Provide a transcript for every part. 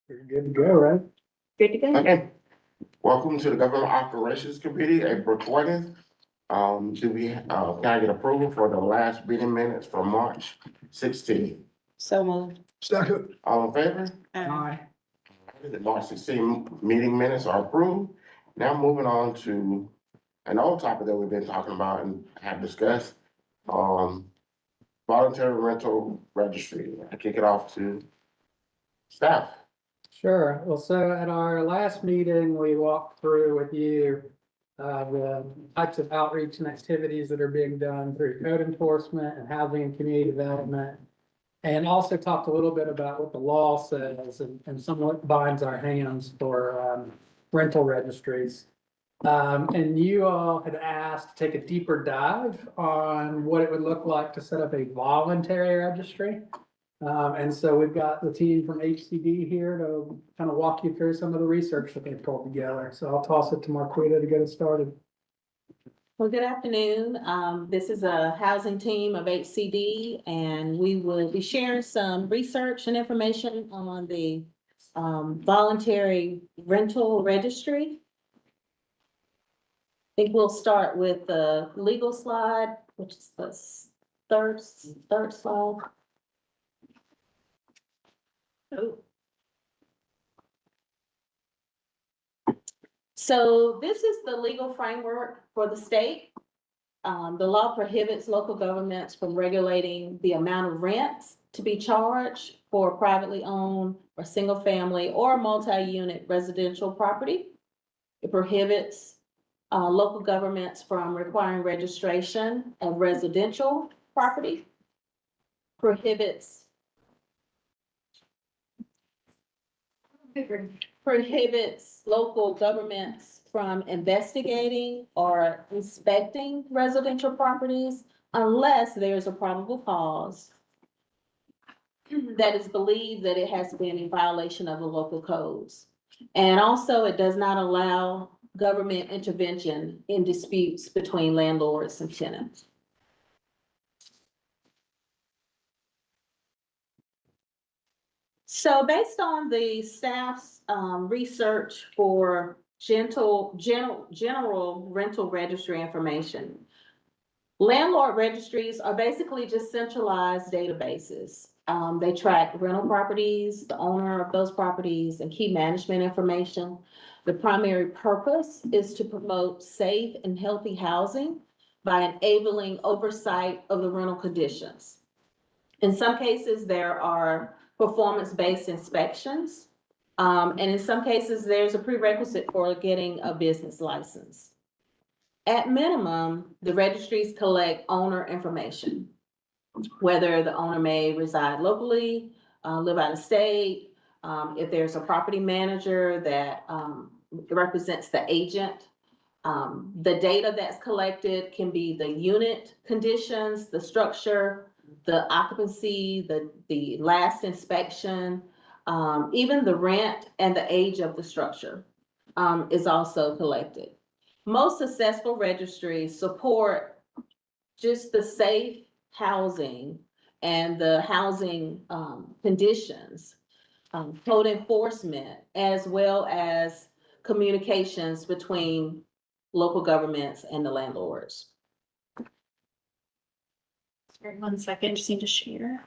You're good to go, right? Good to go. Okay, welcome to the Government Operations Committee, April 20th. Can I get approval for the last meeting minutes from March 16th? So moved. Second. All in favor? Aye. The March 16 meeting minutes are approved. Now moving on to an old topic that we've been talking about and have discussed, voluntary rental registry. I kick it off to staff. Sure. Well, so at our last meeting, we walked through with you the types of outreach and activities that are being done through code enforcement and housing and community development. And also talked a little bit about what the law says and somewhat binds our hands for rental registries. And you all had asked to take a deeper dive on what it would look like to set up a voluntary registry. And so we've got the team from HCD here to kind of walk you through some of the research that they've pulled together. So I'll toss it to Marquita to get us started. Well, good afternoon. This is a housing team of HCD, and we will be sharing some research and information on the voluntary rental registry. I think we'll start with the legal slide, which is the third slide. Oh. So this is the legal framework for the state. The law prohibits local governments from regulating the amount of rents to be charged for privately owned or single family or multi-unit residential property. It prohibits local governments from requiring registration of residential property. Prohibits local governments from investigating or inspecting residential properties unless there's a probable cause that is believed that it has been in violation of the local codes. And also, it does not allow government intervention in disputes between landlords and tenants. So based on the staff's research for general rental registry information, landlord registries are basically just centralized databases. They track rental properties, the owner of those properties, and key management information. The primary purpose is to promote safe and healthy housing by enabling oversight of the rental conditions. In some cases, there are performance-based inspections. And in some cases, there's a prerequisite for getting a business license. At minimum, the registries collect owner information, whether the owner may reside locally, live out of state, if there's a property manager that represents the agent. The data that's collected can be the unit conditions, the structure, the occupancy, the last inspection, even the rent and the age of the structure is also collected. Most successful registries support just the safe housing and the housing conditions, code enforcement, as well as communications between local governments and the landlords. Sorry, 1 second, just need to share.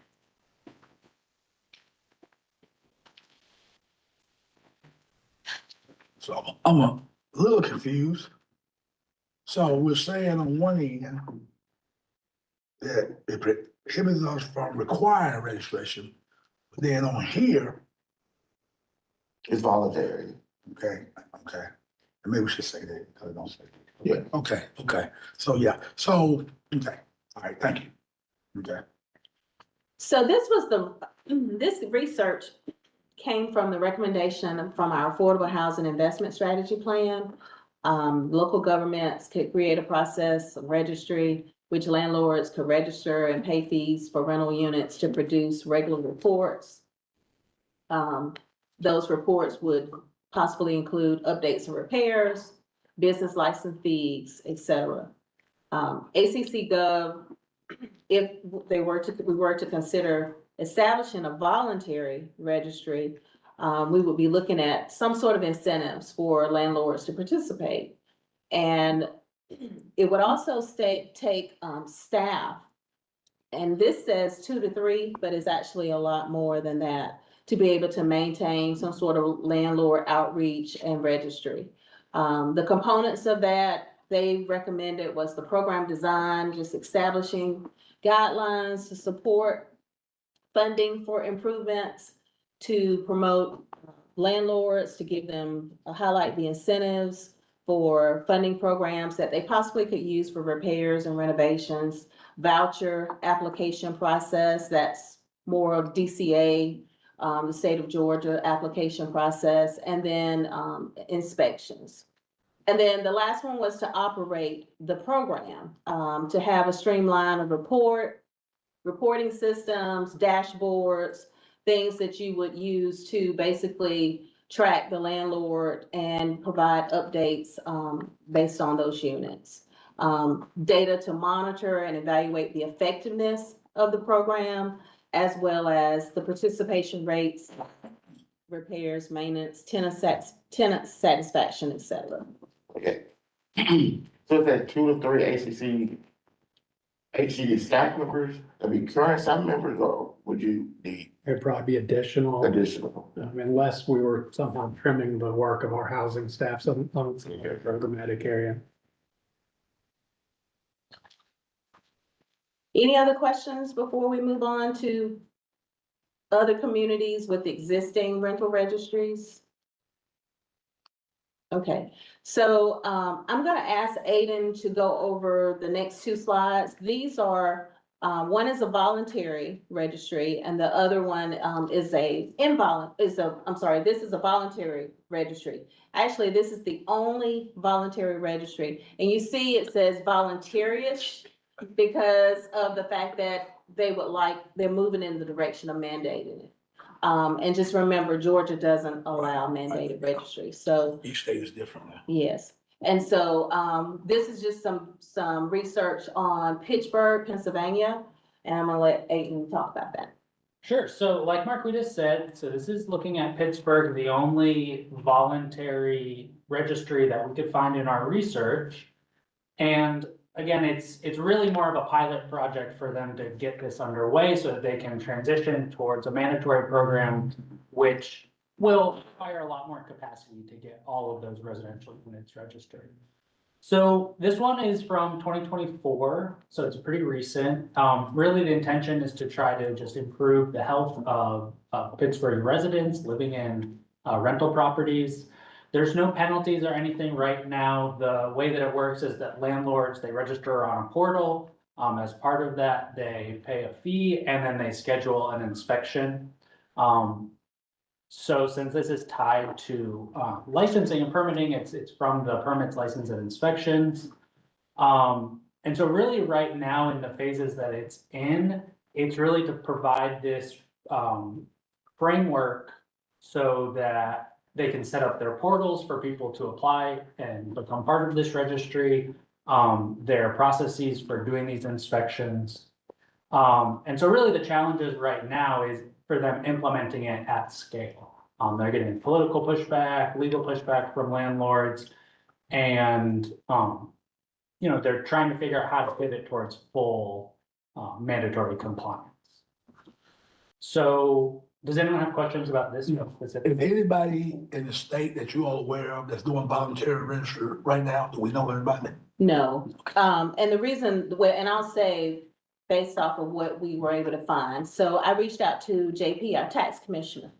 So I'm a little confused. So we're saying on one end that it prohibits us from requiring registration, but then on here, It's voluntary. okay, and maybe we should say that, because it don't say. Yeah. Okay, so yeah, so, okay, all right, thank you. Okay. So this research came from the recommendation from our Affordable Housing Investment Strategy Plan. Local governments could create a process, a registry, which landlords could register and pay fees for rental units to produce regular reports. Those reports would possibly include updates and repairs, business license fees, etc. ACC Gov, if we were to consider establishing a voluntary registry, we would be looking at some sort of incentives for landlords to participate. And it would also take staff, and this says 2 to 3, but it's actually a lot more than that, to be able to maintain some sort of landlord outreach and registry. The components of that they recommended was the program design, just establishing guidelines to support funding for improvements, to promote landlords, to give them, highlight the incentives for funding programs that they possibly could use for repairs and renovations, voucher application process, that's more of DCA, the state of Georgia application process, and then inspections. And then the last one was to operate the program, to have a streamline of reporting systems, dashboards, things that you would use to basically track the landlord and provide updates based on those units. Data to monitor and evaluate the effectiveness of the program, as well as the participation rates, repairs, maintenance, tenant satisfaction, et cetera. Okay. So is that 2 to 3 HCD staff members, that'd be current staff members, or would you need It'd probably be additional, additional? unless we were somehow trimming the work of our housing staff, some programmatic area. Any other questions before we move on to other communities with existing rental registries? Okay, so I'm gonna ask Aiden to go over the next 2 slides. These are, one is a voluntary registry and the other one is this is a voluntary registry. Actually, this is the only voluntary registry. And you see it says voluntary-ish because of the fact that they're moving in the direction of mandating it. And just remember, Georgia doesn't allow mandated registry, so. Each state is different now. Yes, and so, this is just some research on Pittsburgh, Pennsylvania, and I'm gonna let Aiden talk about that. Sure. So like Marquita said, so this is looking at Pittsburgh, the only voluntary registry that we could find in our research. And again, it's really more of a pilot project for them to get this underway so that they can transition towards a mandatory program, which will require a lot more capacity to get all of those residential units registered. So this one is from 2024, so it's pretty recent. Really the intention is to try to just improve the health of Pittsburgh residents living in rental properties. There's no penalties or anything right now. The way that it works is that landlords, they register on a portal. As part of that, they pay a fee and then they schedule an inspection. So since this is tied to licensing and permitting, it's from the permits, license, and inspections. And so really right now in the phases that it's really to provide this framework so that they can set up their portals for people to apply and become part of this registry, their processes for doing these inspections. And so really the challenges right now is for them implementing it at scale. They're getting political pushback, legal pushback from landlords, and they're trying to figure out how to pivot towards full mandatory compliance. So does anyone have questions about this specific? Is anybody in the state that you all aware of that's doing voluntary registry right now? Do we know anybody? No, and the reason, and I'll say, based off of what we were able to find. So I reached out to JP, our tax commissioner,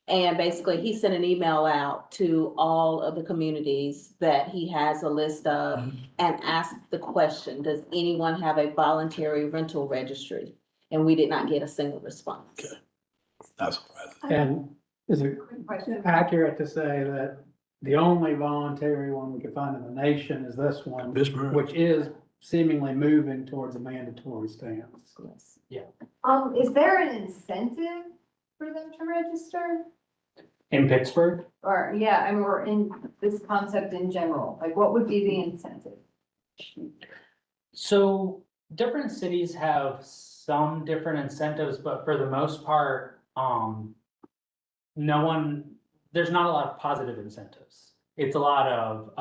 and basically he sent an email out to all of the communities that he has a list of and asked the question, does anyone have a voluntary rental registry? And we did not get a single response. Okay. Not surprising. And is it accurate to say that the only voluntary one we can find in the nation is this one, Pittsburgh. which is seemingly moving towards a mandatory stance? Yes. Is there an incentive for them to register? In Pittsburgh? Or, yeah, I mean, or in this concept in general, like what would be the incentive? So different cities have some different incentives, but for the most part, there's not a lot of positive incentives. It's a lot of,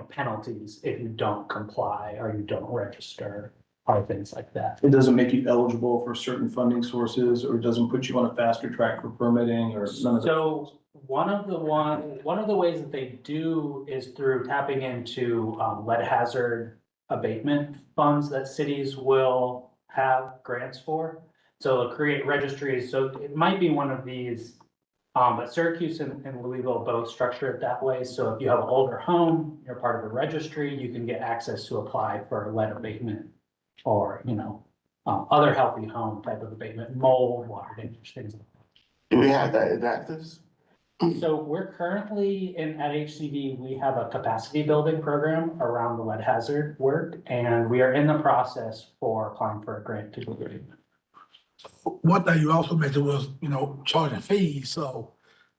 penalties if you don't comply or you don't register or things like that. It doesn't make you eligible for certain funding sources, or it doesn't put you on a faster track for permitting, or none of that. So one of the ways that they do is through tapping into lead hazard abatement funds that cities will have grants for. So they'll create registries. So it might be one of these, but Syracuse and Louisville both structure it that way. So if you have an older home, you're part of a registry, you can get access to apply for lead abatement or, other healthy home type of abatement, mold, water damage, things like that. Do we have that in Athens? So we're currently at HCD, we have a capacity building program around the lead hazard work, and we are in the process for applying for a grant to do it. One thing you also mentioned was, charging fees, so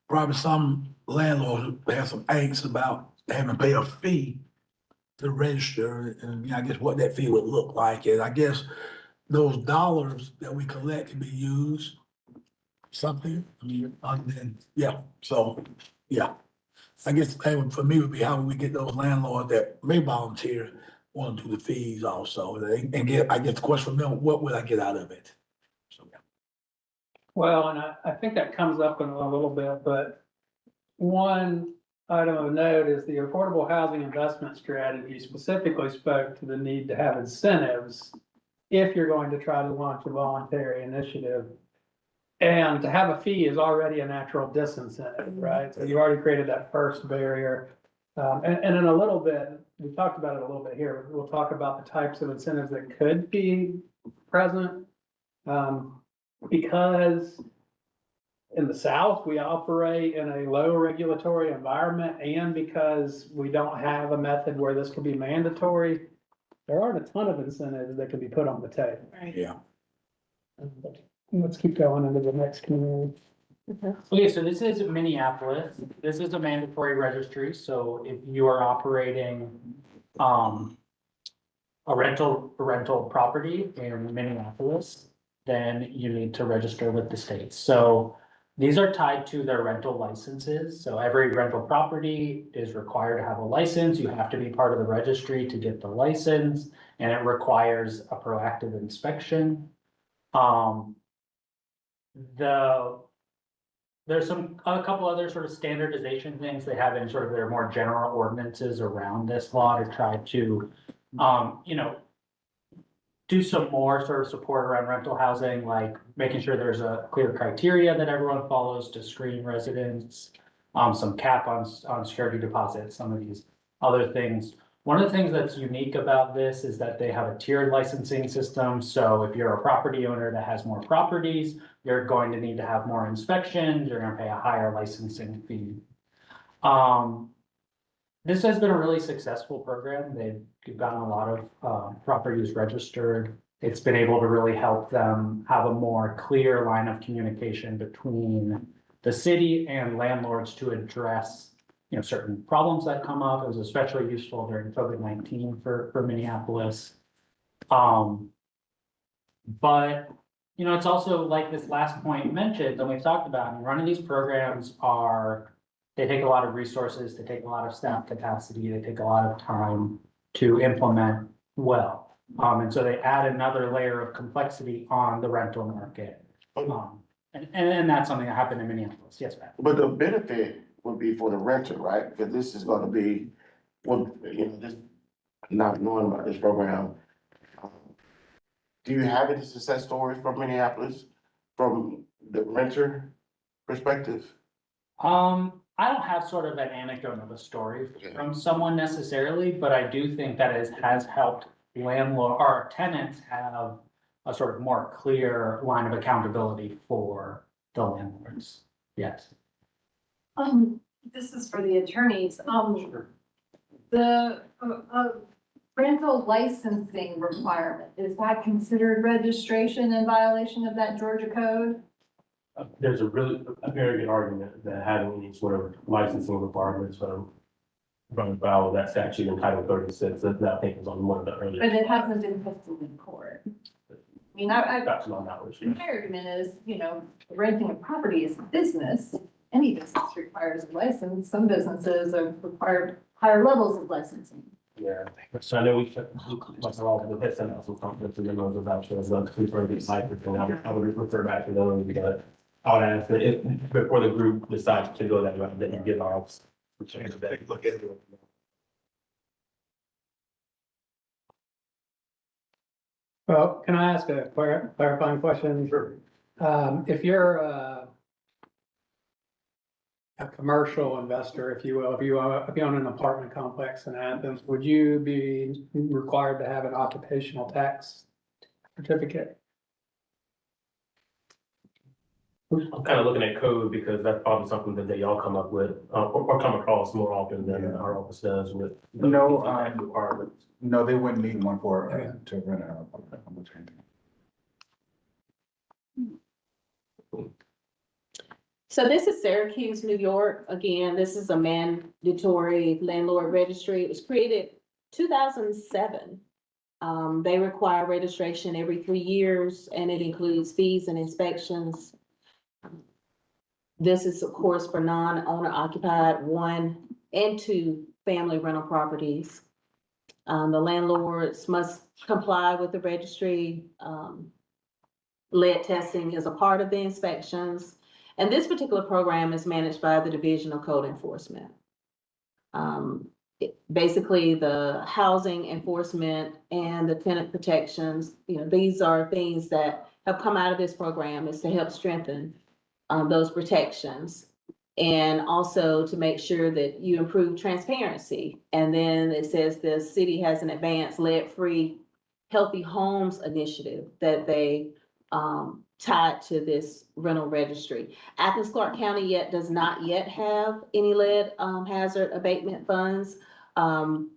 probably some landlords have some angst about having to pay a fee to register, and I guess what that fee would look like, and I guess those dollars that we collect can be used something, other than, I guess the thing for me would be how we get those landlords that may volunteer want to do the fees also, and I get the question from them, what would I get out of it? So, yeah. Well, and I think that comes up in a little bit, but one item of note is the affordable housing investment strategy specifically spoke to the need to have incentives if you're going to try to launch a voluntary initiative. And to have a fee is already a natural disincentive, right? So you already created that first barrier. And in a little bit, we talked about it a little bit here, we'll talk about the types of incentives that could be present. Because in the South, we operate in a low regulatory environment, and because we don't have a method where this can be mandatory, there aren't a ton of incentives that can be put on the table. Yeah. Let's keep going into the next community. Okay, so this is Minneapolis. This is a mandatory registry, so if you are operating a rental property in Minneapolis, then you need to register with the state. So these are tied to their rental licenses. So every rental property is required to have a license. You have to be part of the registry to get the license, and it requires a proactive inspection. There's a couple other sort of standardization things they have in sort of their more general ordinances around this law to try to, do some more sort of support around rental housing, like making sure there's a clear criteria that everyone follows to screen residents, some cap on security deposits, some of these other things. One of the things that's unique about this is that they have a tiered licensing system. So if you're a property owner that has more properties, you're going to need to have more inspections, you're gonna pay a higher licensing fee. This has been a really successful program. They've gotten a lot of properties registered. It's been able to really help them have a more clear line of communication between the city and landlords to address certain problems that come up. It was especially useful during COVID-19 for Minneapolis. But it's also like this last point mentioned, and we've talked about, running these programs they take a lot of resources, they take a lot of staff capacity, they take a lot of time to implement well. And so they add another layer of complexity on the rental market. And that's something that happened in Minneapolis. Yes, Pat. But the benefit would be for the renter, right? Because this is gonna be, just not knowing about this program. Do you have any success stories from Minneapolis, from the renter perspective? I don't have sort of an anecdote of a story from someone necessarily, but I do think that it has helped landlord or tenants have a sort of more clear line of accountability for the landlords. Yes. This is for the attorneys. The rental licensing requirement, is that considered registration in violation of that Georgia code? There's a very good argument that having any sort of licensing requirements from foul of that statute in Title 36, that I think is on one of the earlier. But it hasn't been tested in court. I mean, That's my knowledge, yeah. my argument is, you know, renting a property is a business. Any business requires a license. Some businesses have required higher levels of licensing. Yeah, so I know we, like, all the hits and some conflicts and memos about those, for the cycles, and I would refer back to those, because I would ask that if, before the group decides to go that route, that you get our. Take a look at it. Well, can I ask a clarifying question? Sure. If you're a commercial investor, if you will, if you own an apartment complex in Athens, would you be required to have an occupational tax certificate? I'm kind of looking at code because that's probably something that they all come up with, or come across more often than our office does with. the No, tax requirements. No, they wouldn't need one for, Okay. to rent an apartment. So this is Syracuse, New York. Again, this is a mandatory landlord registry. It was created 2007. They require registration every 3 years, and it includes fees and inspections. This is, of course, for non-owner occupied 1 and 2 family rental properties. The landlords must comply with the registry. Lead testing is a part of the inspections. And this particular program is managed by the Division of Code Enforcement. Basically, the housing enforcement and the tenant protections, you know, these are things that have come out of this program, is to help strengthen those protections. And also to make sure that you improve transparency. And then it says the city has an advanced lead-free healthy homes initiative that they tied to this rental registry. Athens-Clarke County does not yet have any lead hazard abatement funds.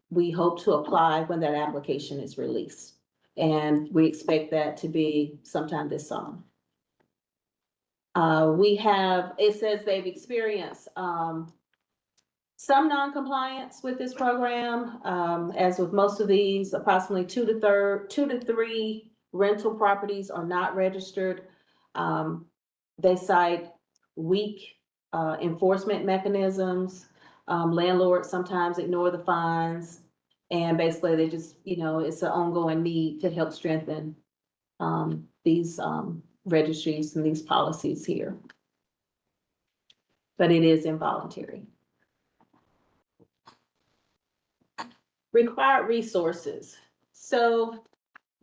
We hope to apply when that application is released. And we expect that to be sometime this summer. It says they've experienced some non-compliance with this program. As with most of these, approximately 2 to 3 rental properties are not registered. They cite weak enforcement mechanisms. Landlords sometimes ignore the fines. And basically they just, you know, it's an ongoing need to help strengthen these registries and these policies here. But it is involuntary. Required resources. So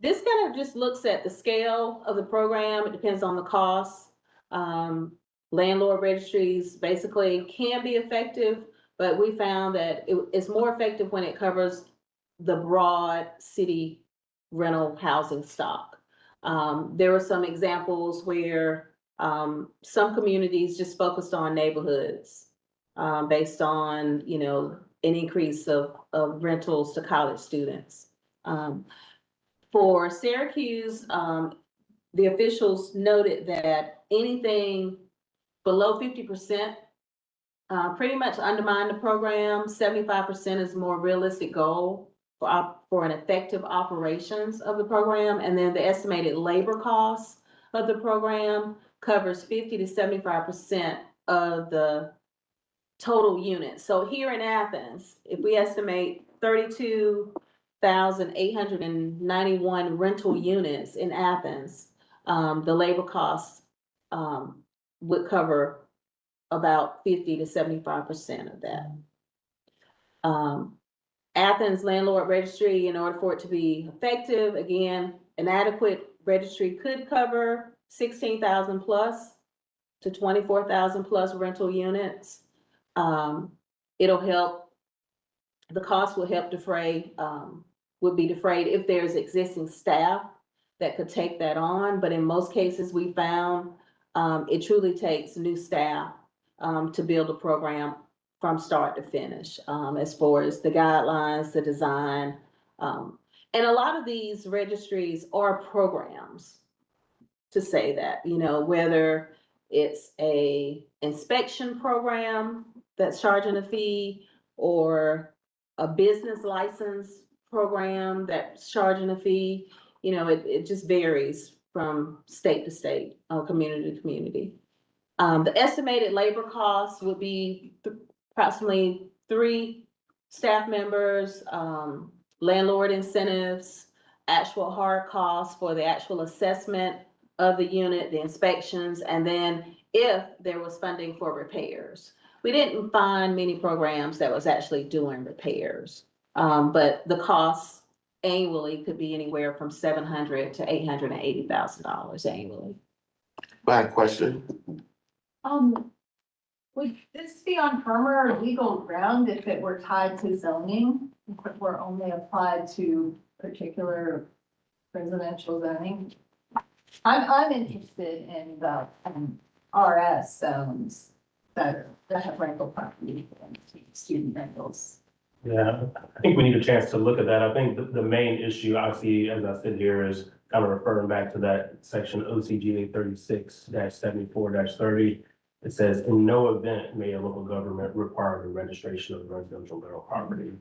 this kind of just looks at the scale of the program. It depends on the cost. Landlord registries basically can be effective, but we found that it's more effective when it covers the broad city rental housing stock. There were some examples where some communities just focused on neighborhoods based on, you know, an increase of rentals to college students. For Syracuse, the officials noted that anything below 50% pretty much undermine the program. 75% is a more realistic goal for an effective operations of the program. And then the estimated labor costs of the program covers 50 to 75% of the total units. So here in Athens, if we estimate 32,891 rental units in Athens, the labor costs would cover about 50 to 75% of that. Athens Landlord Registry, in order for it to be effective, again, an adequate registry could cover 16,000 plus to 24,000 plus rental units. It'll help, the cost will help defray, would be defrayed if there's existing staff that could take that on. But in most cases, we found it truly takes new staff to build a program from start to finish, as far as the guidelines, the design. And a lot of these registries are programs to say that, you know, whether it's a inspection program that's charging a fee or a business license program that's charging a fee, you know, it just varies from state to state, community to community. The estimated labor costs would be approximately 3 staff members, landlord incentives, actual hard costs for the actual assessment of the unit, the inspections, and then if there was funding for repairs. We didn't find many programs that was actually doing repairs. But the costs annually could be anywhere from $700,000 to $880,000 annually. I have a question. Would this be on firmer or legal ground if it were tied to zoning? If it were only applied to particular residential zoning? I'm interested in the RS zones that have rental property and student rentals. Yeah, I think we need a chance to look at that. I think the main issue I see as I sit here is kind of referring back to that section OCGA 36-74-30. It says, in no event may a local government require the registration of residential rental property.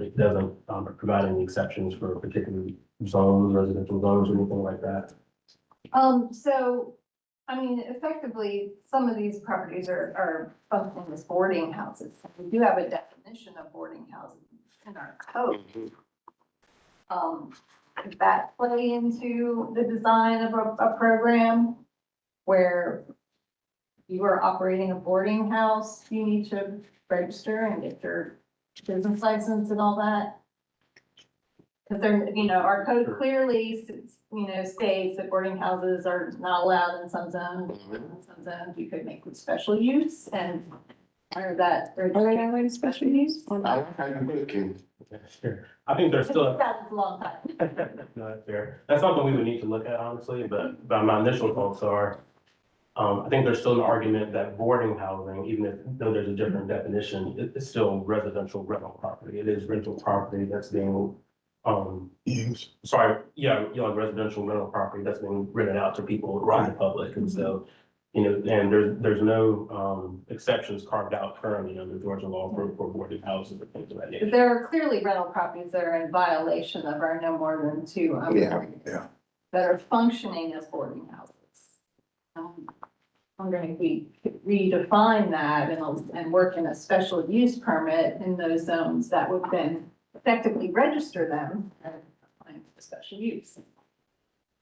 It doesn't provide any exceptions for particular zones, residential zones, or anything like that. So, I mean, effectively, some of these properties are functioning as boarding houses. We do have a definition of boarding houses in our code. Does that play into the design of a program where you are operating a boarding house, you need to register and get your business license and all that? Because they're, our code clearly, states that boarding houses are not allowed in some zones. In some zones, you could make with special use and, or that. Are they not in special use? I like how you're looking. Sure. I think there's still. That's a long time. No, that's fair. That's something we would need to look at, honestly, but my initial thoughts are, I think there's still an argument that boarding housing, though there's a different definition, it's still residential rental property. It is rental property that's being, residential rental property that's being rented out to people around the public. And so, and there's no, exceptions carved out currently under Georgia law for boarding houses or things of that nature. There are clearly rental properties that are in violation of our no more than 2. Yeah. That are functioning as boarding houses. I'm wondering if we could redefine that and work in a special use permit in those zones that would then effectively register them and apply for special use.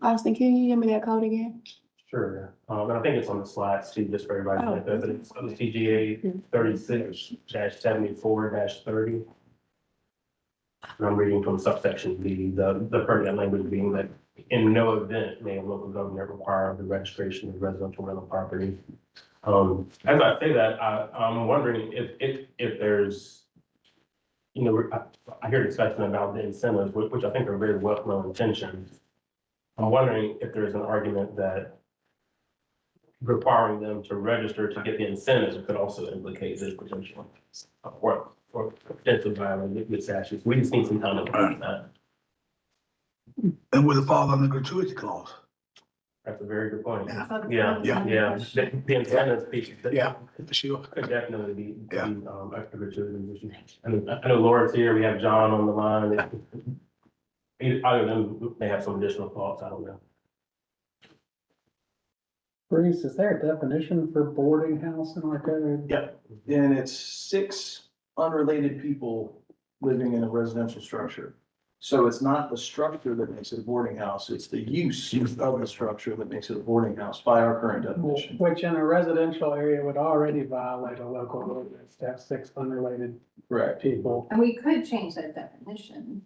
Austin, can you give me that code again? Sure, and I think it's on the slides too, just for everybody to know, but it's OCGA 36-74-30. And I'm reading from subsection B, the pertinent language being that in no event may a local government require the registration of residential rental property. As I say that, I'm wondering if there's, I hear discussion about the incentives, which I think are very well intentioned. I'm wondering if there's an argument that requiring them to register to get the incentives could also implicate this potential or potentially violate the statutes. We just need some time to find that. And would it fall under gratuity clause? That's a very good point. Yeah. The incentives piece. Yeah, for sure. Could definitely be Yeah. a gratuitous issue. I know Laura's here, we have John on the line. Either of them may have some additional thoughts, I don't know. Bruce, is there a definition for boarding house in our code? Yep, and it's 6 unrelated people living in a residential structure. So it's not the structure that makes it a boarding house, it's the use of the structure that makes it a boarding house by our current definition. Which in a residential area would already violate a local ordinance to have 6 unrelated Correct. people. And we could change that definition.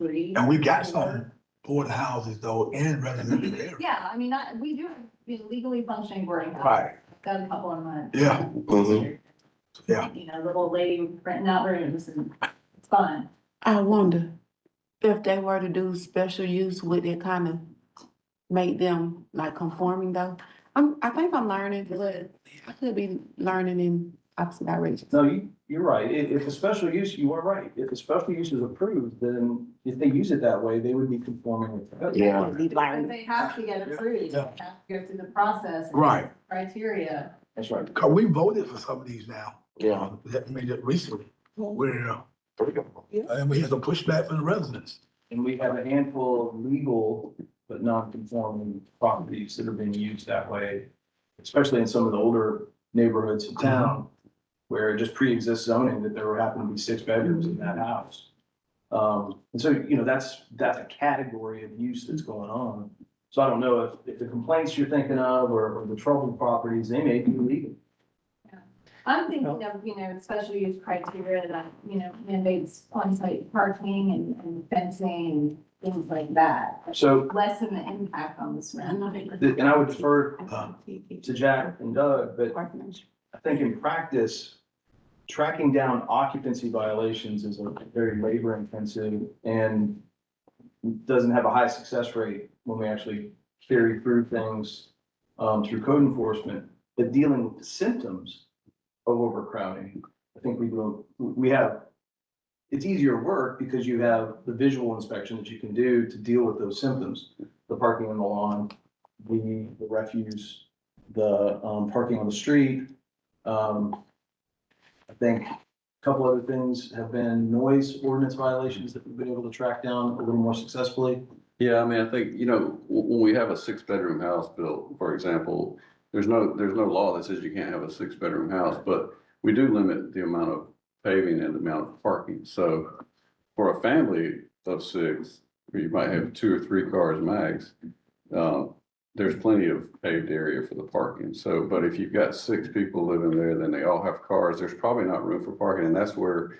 And we got some boarding houses though in residential areas. Yeah, I mean, we do have legally functioning boarding houses. Right, Done a couple of months. yeah, yeah. Little lady renting out rooms and it's fun. I wonder if they were to do special use, would it kind of make them like conforming though? I think I'm learning, but I could be learning in opposite directions. No, you're right. If a special use, you are right. If a special use is approved, then if they use it that way, they would be conforming with the code. Yeah. Would be But learning. they have to get approved, they Yeah. have to go through the process. and Right. Criteria. That's right. Cause we voted for some of these now. Yeah. That made it recently, where, There we go. and we had some pushback from the residents. And we have a handful of legal but non-conforming properties that are being used that way, especially in some of the older neighborhoods in town, where it just pre-exists zoning that there happened to be 6 bedrooms in that house. And so, that's a category of use that's going on. So I don't know if the complaints you're thinking of or the troubled properties, they may be illegal. I'm thinking of, special use criteria that, mandates on-site parking and fencing and things like that. So, Lessen the impact on the surrounding. and I would defer to Jack and Doug, but I think in practice, tracking down occupancy violations is a very labor intensive and doesn't have a high success rate when we actually carry through things through code enforcement. But dealing with the symptoms of overcrowding, I think it's easier work because you have the visual inspection that you can do to deal with those symptoms. The parking on the lawn, the refuse, the parking on the street. I think a couple other things have been noise ordinance violations that we've been able to track down a little more successfully. Yeah, I mean, I think, when we have a 6-bedroom house built, for example, there's no law that says you can't have a 6-bedroom house, but we do limit the amount of paving and the amount of parking. So for a family of 6, where you might have 2 or 3 cars max, there's plenty of paved area for the parking. So, but if you've got 6 people living there, then they all have cars, there's probably not room for parking. And that's where,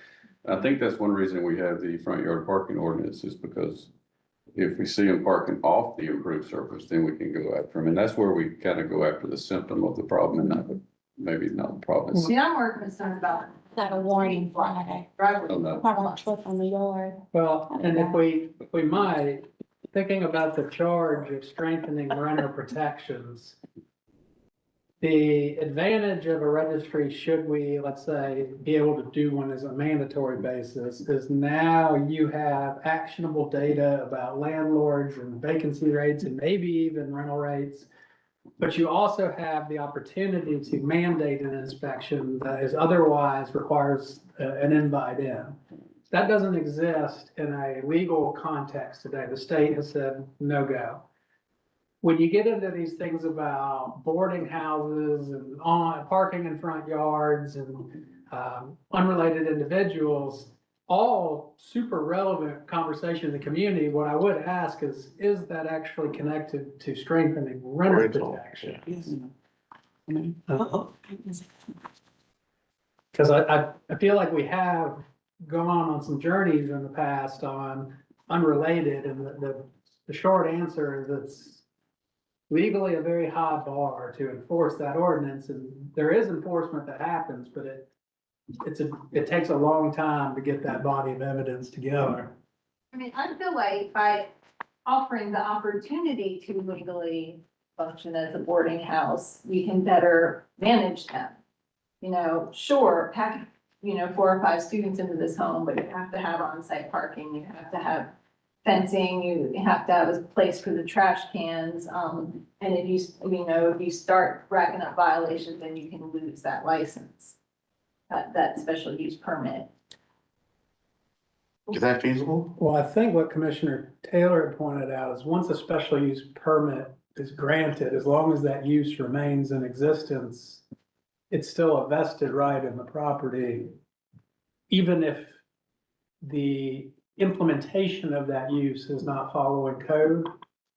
I think that's one reason we have the front yard parking ordinance, is because if we see them parking off the improved surface, then we can go after them. And that's where we kind of go after the symptom of the problem and maybe not the problem. See, I'm more concerned about. Got a warning flag. Driveway. Oh, no. Parking truck on the yard. Well, and if we might, thinking about the charge of strengthening renter protections, the advantage of a registry, should we, let's say, be able to do one as a mandatory basis, is now you have actionable data about landlords and vacancy rates and maybe even rental rates. But you also have the opportunity to mandate an inspection that is otherwise requires an invite in. That doesn't exist in a legal context today. The state has said no go. When you get into these things about boarding houses and parking in front yards and unrelated individuals, all super relevant conversation in the community, what I would ask is that actually connected to strengthening renter Rental, protection? Because I feel like we have gone on some journeys in the past on unrelated, and the short answer is it's legally a very high bar to enforce that ordinance, and there is enforcement that happens, but it takes a long time to get that body of evidence together. I mean, I feel like by offering the opportunity to legally function as a boarding house, we can better manage them. Sure, pack, 4 or 5 students into this home, but you have to have on-site parking, you have to have fencing, you have to have a place for the trash cans. And if you start racking up violations, then you can lose that license, that special use permit. Is that feasible? Well, I think what Commissioner Taylor had pointed out is once a special use permit is granted, as long as that use remains in existence, it's still a vested right in the property, even if the implementation of that use is not following code.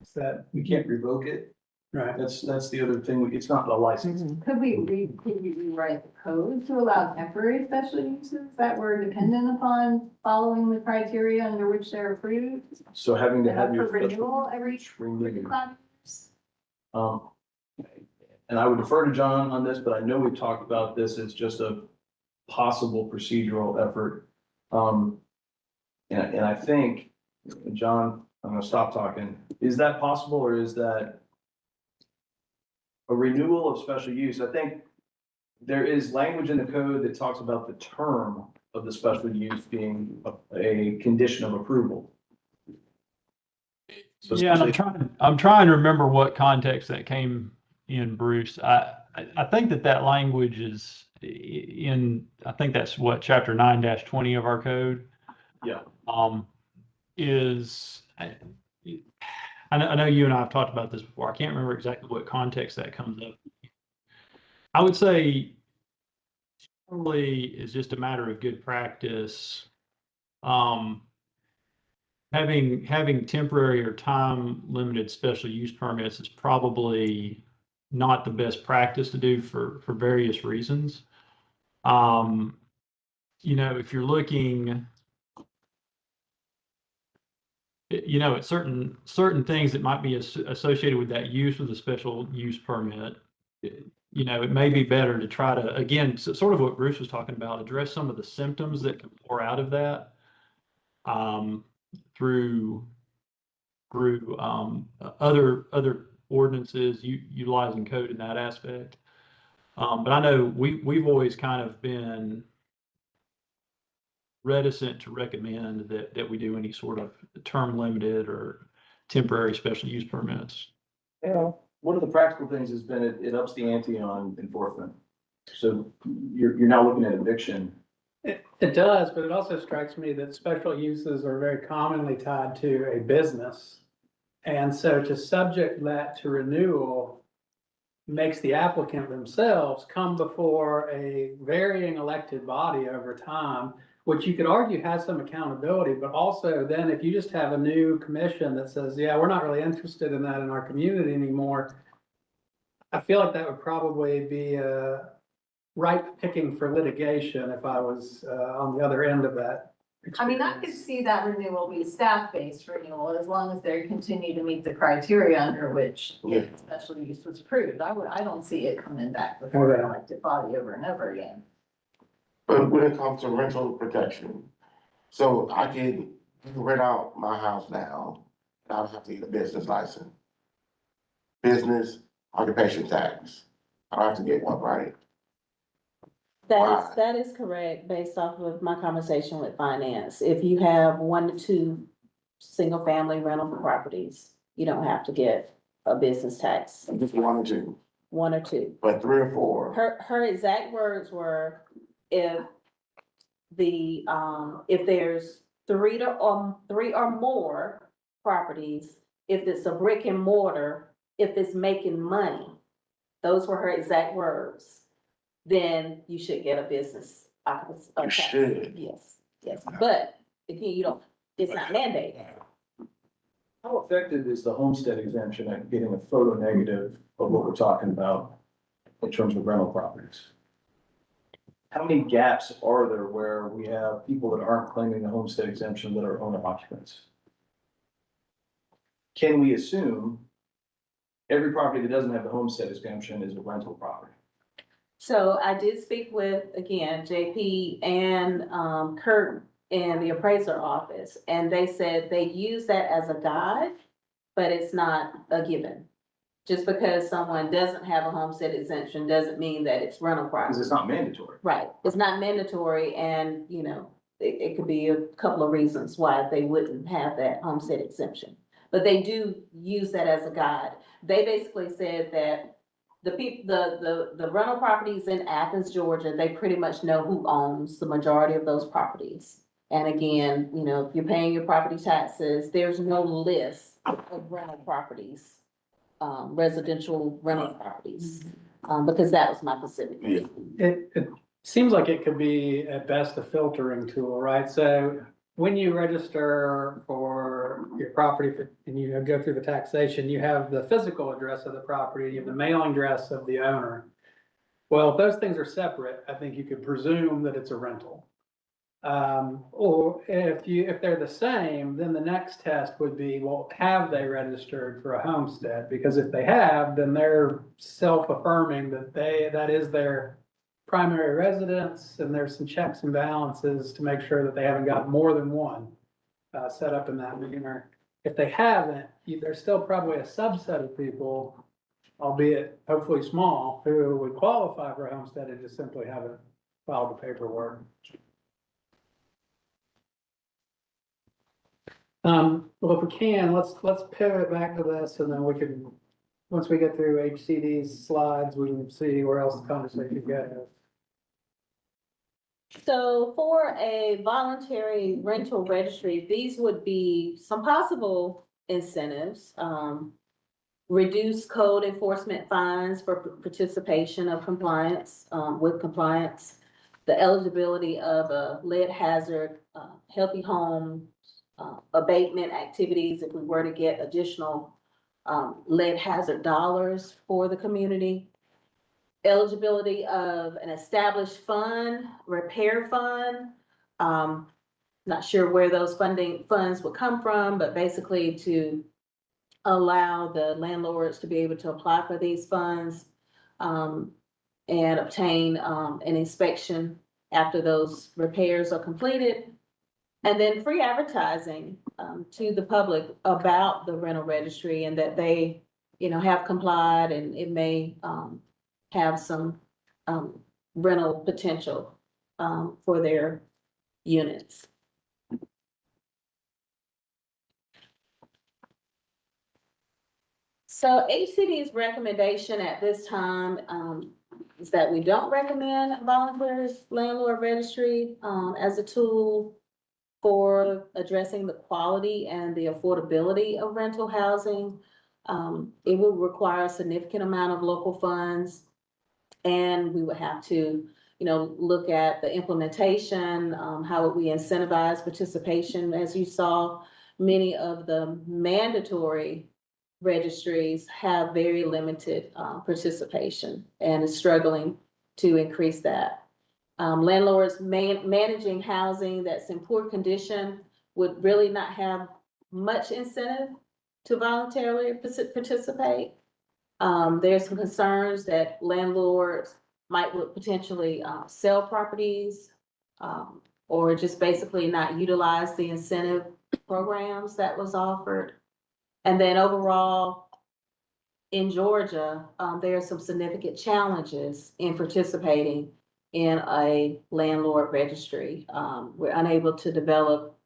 Is that You can't revoke it. right? That's the other thing. It's not a license. Could we rewrite the code to allow temporary special uses that were dependent upon following the criteria under which they're approved? So having to have For your renewal every renewed. 5 years? And I would defer to John on this, but I know we've talked about this as just a possible procedural effort. And I think, John, I'm gonna stop talking. Is that possible, or is that a renewal of special use? I think there is language in the code that talks about the term of the special use being a condition of approval. So Yeah, and I'm trying to remember what context that came in, Bruce. I think that language is I think that's what, chapter 9-20 of our code. Yeah. Is, I know you and I have talked about this before. I can't remember exactly what context that comes up. I would say probably is just a matter of good practice. Having temporary or time limited special use permits is probably not the best practice to do for various reasons. If you're looking, at certain things that might be associated with that use with a special use permit, it may be better to try to, again, sort of what Bruce was talking about, address some of the symptoms that can pour out of that, through other ordinances, utilizing code in that aspect. But I know we've always kind of been reticent to recommend that we do any sort of term limited or temporary special use permits. Yeah, one of the practical things has been it ups the ante on enforcement. So you're now looking at eviction. It does, but it also strikes me that special uses are very commonly tied to a business. And so to subject that to renewal makes the applicant themselves come before a varying elected body over time, which you could argue has some accountability, but also then if you just have a new commission that says, yeah, we're not really interested in that in our community anymore, I feel like that would probably be ripe picking for litigation if I was on the other end of that I mean, I could experience. see that renewal be staff-based renewal as long as they continue to meet the criteria under which Yeah. special use was approved. I don't see it coming back before an elected body over and over again. But when it comes to rental protection, so I can rent out my house now, I don't have to get a business license. Business occupation tax, I don't have to get one, right? Why? That is correct, based off of my conversation with finance. If you have 1 to 2 single-family rental properties, you don't have to get a business tax, Just 1 or 2, 1 or 2. but 3 or 4, Her exact words were, if there's 3 or more properties, if it's a brick and mortar, if it's making money, those were her exact words, then you should get a business. You should. Yes, but again, it's not mandated. How effective is the homestead exemption at getting a photo negative of what we're talking about in terms of rental properties? How many gaps are there where we have people that aren't claiming the homestead exemption that are owner occupants? Can we assume every property that doesn't have the homestead exemption is a rental property? So I did speak with, again, JP and Kurt in the appraiser office, and they said they use that as a guide, but it's not a given. Just because someone doesn't have a homestead exemption doesn't mean that it's rental property. Because it's not mandatory. Right, it's not mandatory, and, it could be a couple of reasons why they wouldn't have that homestead exemption. But they do use that as a guide. They basically said that the rental properties in Athens, Georgia, they pretty much know who owns the majority of those properties. And again, if you're paying your property taxes, there's no list of rental properties, residential rental properties, because that was my Pacific. Yeah. It seems like it could be at best a filtering tool, right? So when you register for your property and you go through the taxation, you have the physical address of the property, you have the mailing address of the owner. Well, if those things are separate, I think you could presume that it's a rental. Or if they're the same, then the next test would be, well, have they registered for a homestead? Because if they have, then they're self-affirming that is their primary residence, and there's some checks and balances to make sure that they haven't got more than one set up in that manner. If they haven't, there's still probably a subset of people, albeit hopefully small, who would qualify for a homestead and just simply haven't filed the paperwork. Well, if we can, let's pivot back to this, and then we can, once we get through HCD's slides, we can see where else the conversation goes. So for a voluntary rental registry, these would be some possible incentives, reduce code enforcement fines for participation of compliance, with compliance, the eligibility of a lead hazard, healthy home, abatement activities if we were to get additional, lead hazard dollars for the community. Eligibility of an established fund, repair fund. Not sure where those funds would come from, but basically to allow the landlords to be able to apply for these funds, and obtain, an inspection after those repairs are completed. And then free advertising, to the public about the rental registry and that they, have complied and it may, have some, rental potential, for their units. So HCD's recommendation at this time, is that we don't recommend a voluntary landlord registry, as a tool for addressing the quality and the affordability of rental housing. It would require a significant amount of local funds. And we would have to, look at the implementation, how would we incentivize participation? As you saw, many of the mandatory registries have very limited, participation and is struggling to increase that. Landlords managing housing that's in poor condition would really not have much incentive to voluntarily participate. There's some concerns that landlords would potentially, sell properties, or just basically not utilize the incentive programs that was offered. And then overall, in Georgia, there are some significant challenges in participating in a landlord registry. We're unable to develop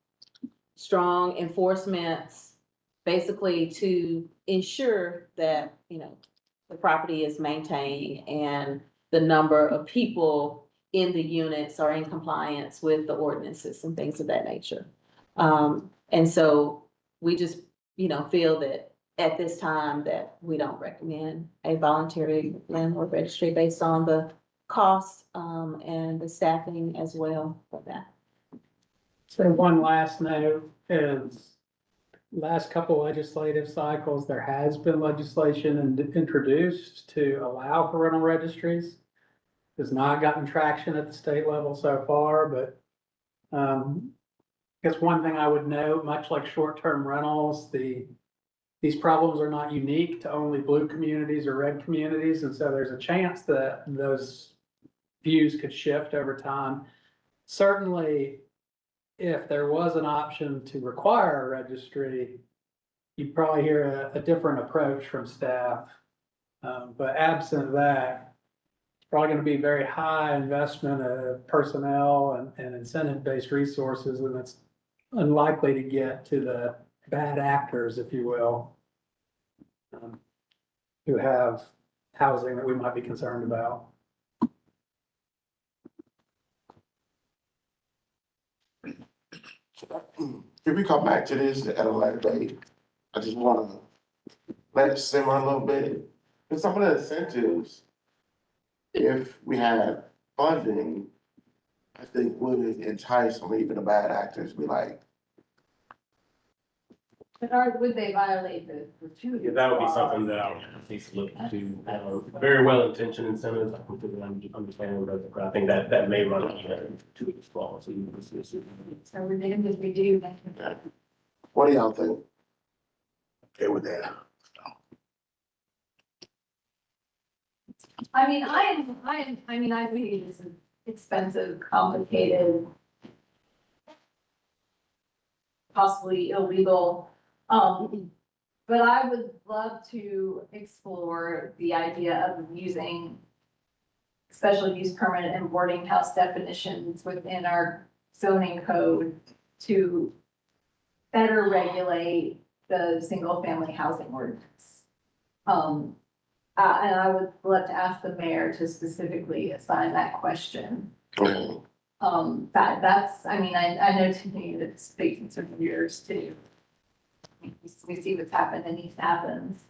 strong enforcements, basically to ensure that, the property is maintained and the number of people in the units are in compliance with the ordinances and things of that nature. And so we just, feel that at this time that we don't recommend a voluntary landlord registry based on the costs, and the staffing as well for that. So one last note is, last couple legislative cycles, there has been legislation introduced to allow for rental registries. Has not gotten traction at the state level so far, but I guess one thing I would note, much like short-term rentals, these problems are not unique to only blue communities or red communities, and so there's a chance that those views could shift over time. Certainly, if there was an option to require a registry, you'd probably hear a different approach from staff. But absent that, it's probably gonna be very high investment of personnel and incentive-based resources, and it's unlikely to get to the bad actors, if you will, who have housing that we might be concerned about. If we come back to this at a later date, I just wanna let it simmer a little bit. And some of the incentives, if we had funding, I think would entice some even the bad actors, be like, But would they violate the gratuity? Yeah, that would be something that I would need to look into, very well-intentioned incentives, I completely understand, but I think that may run to its flaws. So we're going to redo that. what do y'all think? Okay with that. I mean, I think it's an expensive, complicated, possibly illegal. But I would love to explore the idea of using special use permit and boarding house definitions within our zoning code to better regulate the single family housing ordinance. And I would love to ask the mayor to specifically assign that question. That's, I know to me, that's big concern of yours too. We see what's happened in East Athens.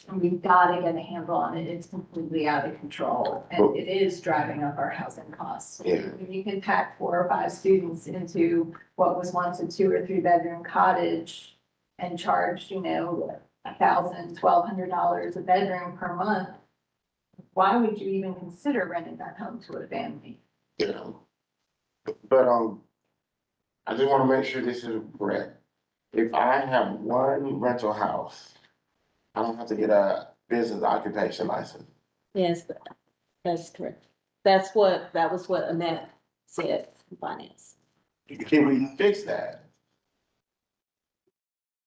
And we've got to get a handle on it. It's completely out of control and it is driving up our housing costs. Yeah. When you can pack 4 or 5 students into what was once a 2 or 3 bedroom cottage and charge, $1,000, $1,200 a bedroom per month, why would you even consider renting that home to a family? You know. But, I just wanna make sure this is correct. If I have one rental house, I don't have to get a business occupation license. Yes, that's correct. That was what Annette said in finance. Can we fix that?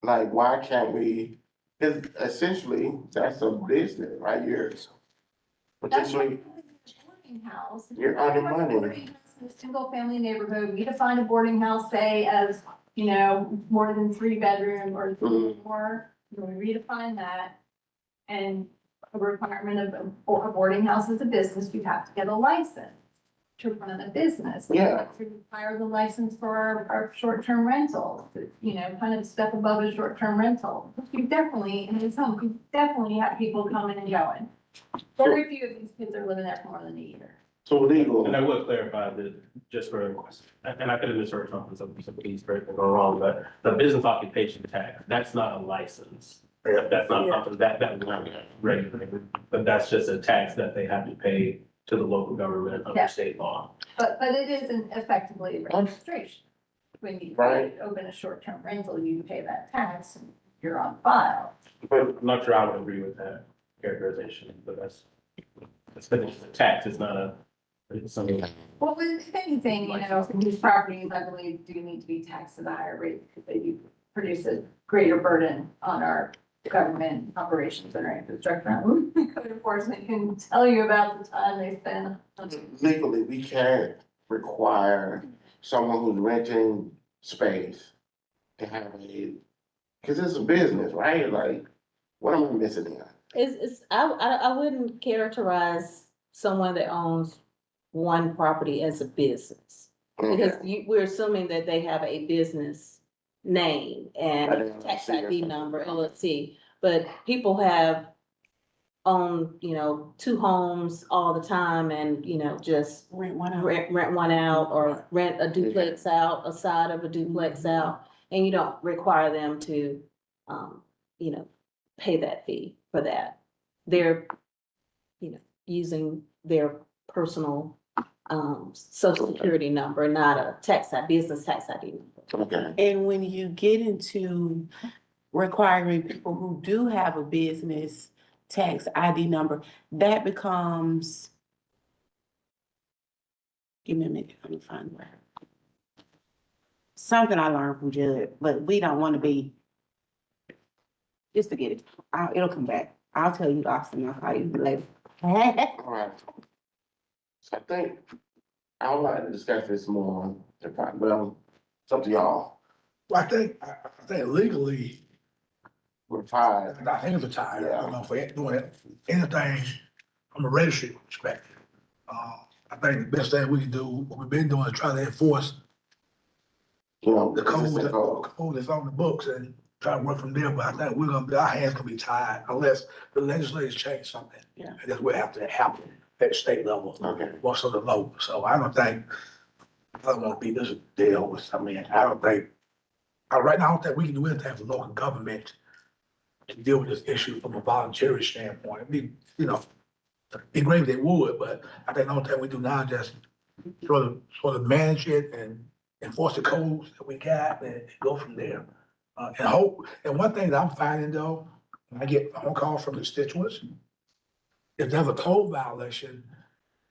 Like, why can't we, cause essentially, that's a business, right? You're potentially, House. you're under money. In a single family neighborhood, we define a boarding house, say, as, more than 3 bedroom or more. We redefine that. And a requirement of a boarding house as a business, you have to get a license to run a business. Yeah. To require the license for our short-term rentals, kind of step above a short-term rental. You definitely, you definitely have people coming and going. Very few of these kids are living there for more than a year. So legal. And I would clarify that just for, and I could have misheard something, so please correct me if I'm wrong, but the business occupation tax, that's not a license. That's not something that we're not regulating, but that's just a tax that they have to pay to the local government under state law. But it isn't effectively registration. When you open a short-term rental, you pay that tax and you're on file. But I'm not sure I would agree with that characterization, but that's a tax, it's not it's something. Well, if anything, these properties, I believe, do need to be taxed at a higher rate because they do produce a greater burden on our government operations and our infrastructure. Code enforcement can tell you about the time they spend. Legally, we can't require someone who's renting space to have cause it's a business, right? Like, what am I missing here? I wouldn't characterize someone that owns one property as a business. Because we're assuming that they have a business name and tax ID number, LLC. But people have owned, 2 homes all the time and, just Rent one out. rent one out or rent a duplex out, a side of a duplex out. And you don't require them to, pay that fee for that. They're, using their personal social security number, not a business tax ID number. Okay. And when you get into requiring people who do have a business tax ID number, that becomes, give me a minute, let me find where. Something I learned from Judd, but we don't want to be, just forget it. It'll come back. I'll tell you, Austin, I'll call you later. All right. So I think I would like to discuss this more. Well, it's up to y'all. Well, I think legally, We're tired. I think it's a tie. I don't know if we're doing anything from a registry perspective. I think the best thing we can do, what we've been doing is try to enforce the code that's on the books and try to work from there, but I think our hands gonna be tied unless the legislators change something. Yeah. And that's what have to happen at the state level. Okay. Once on the local. So I don't wanna be this deal with, right now, I don't think we can do anything for local government to deal with this issue from a voluntary standpoint. I mean, be great if they would, but I think the only thing we do now is just sort of manage it and enforce the codes that we got and go from there. And one thing that I'm finding though, when I get phone calls from constituents, if there's a code violation,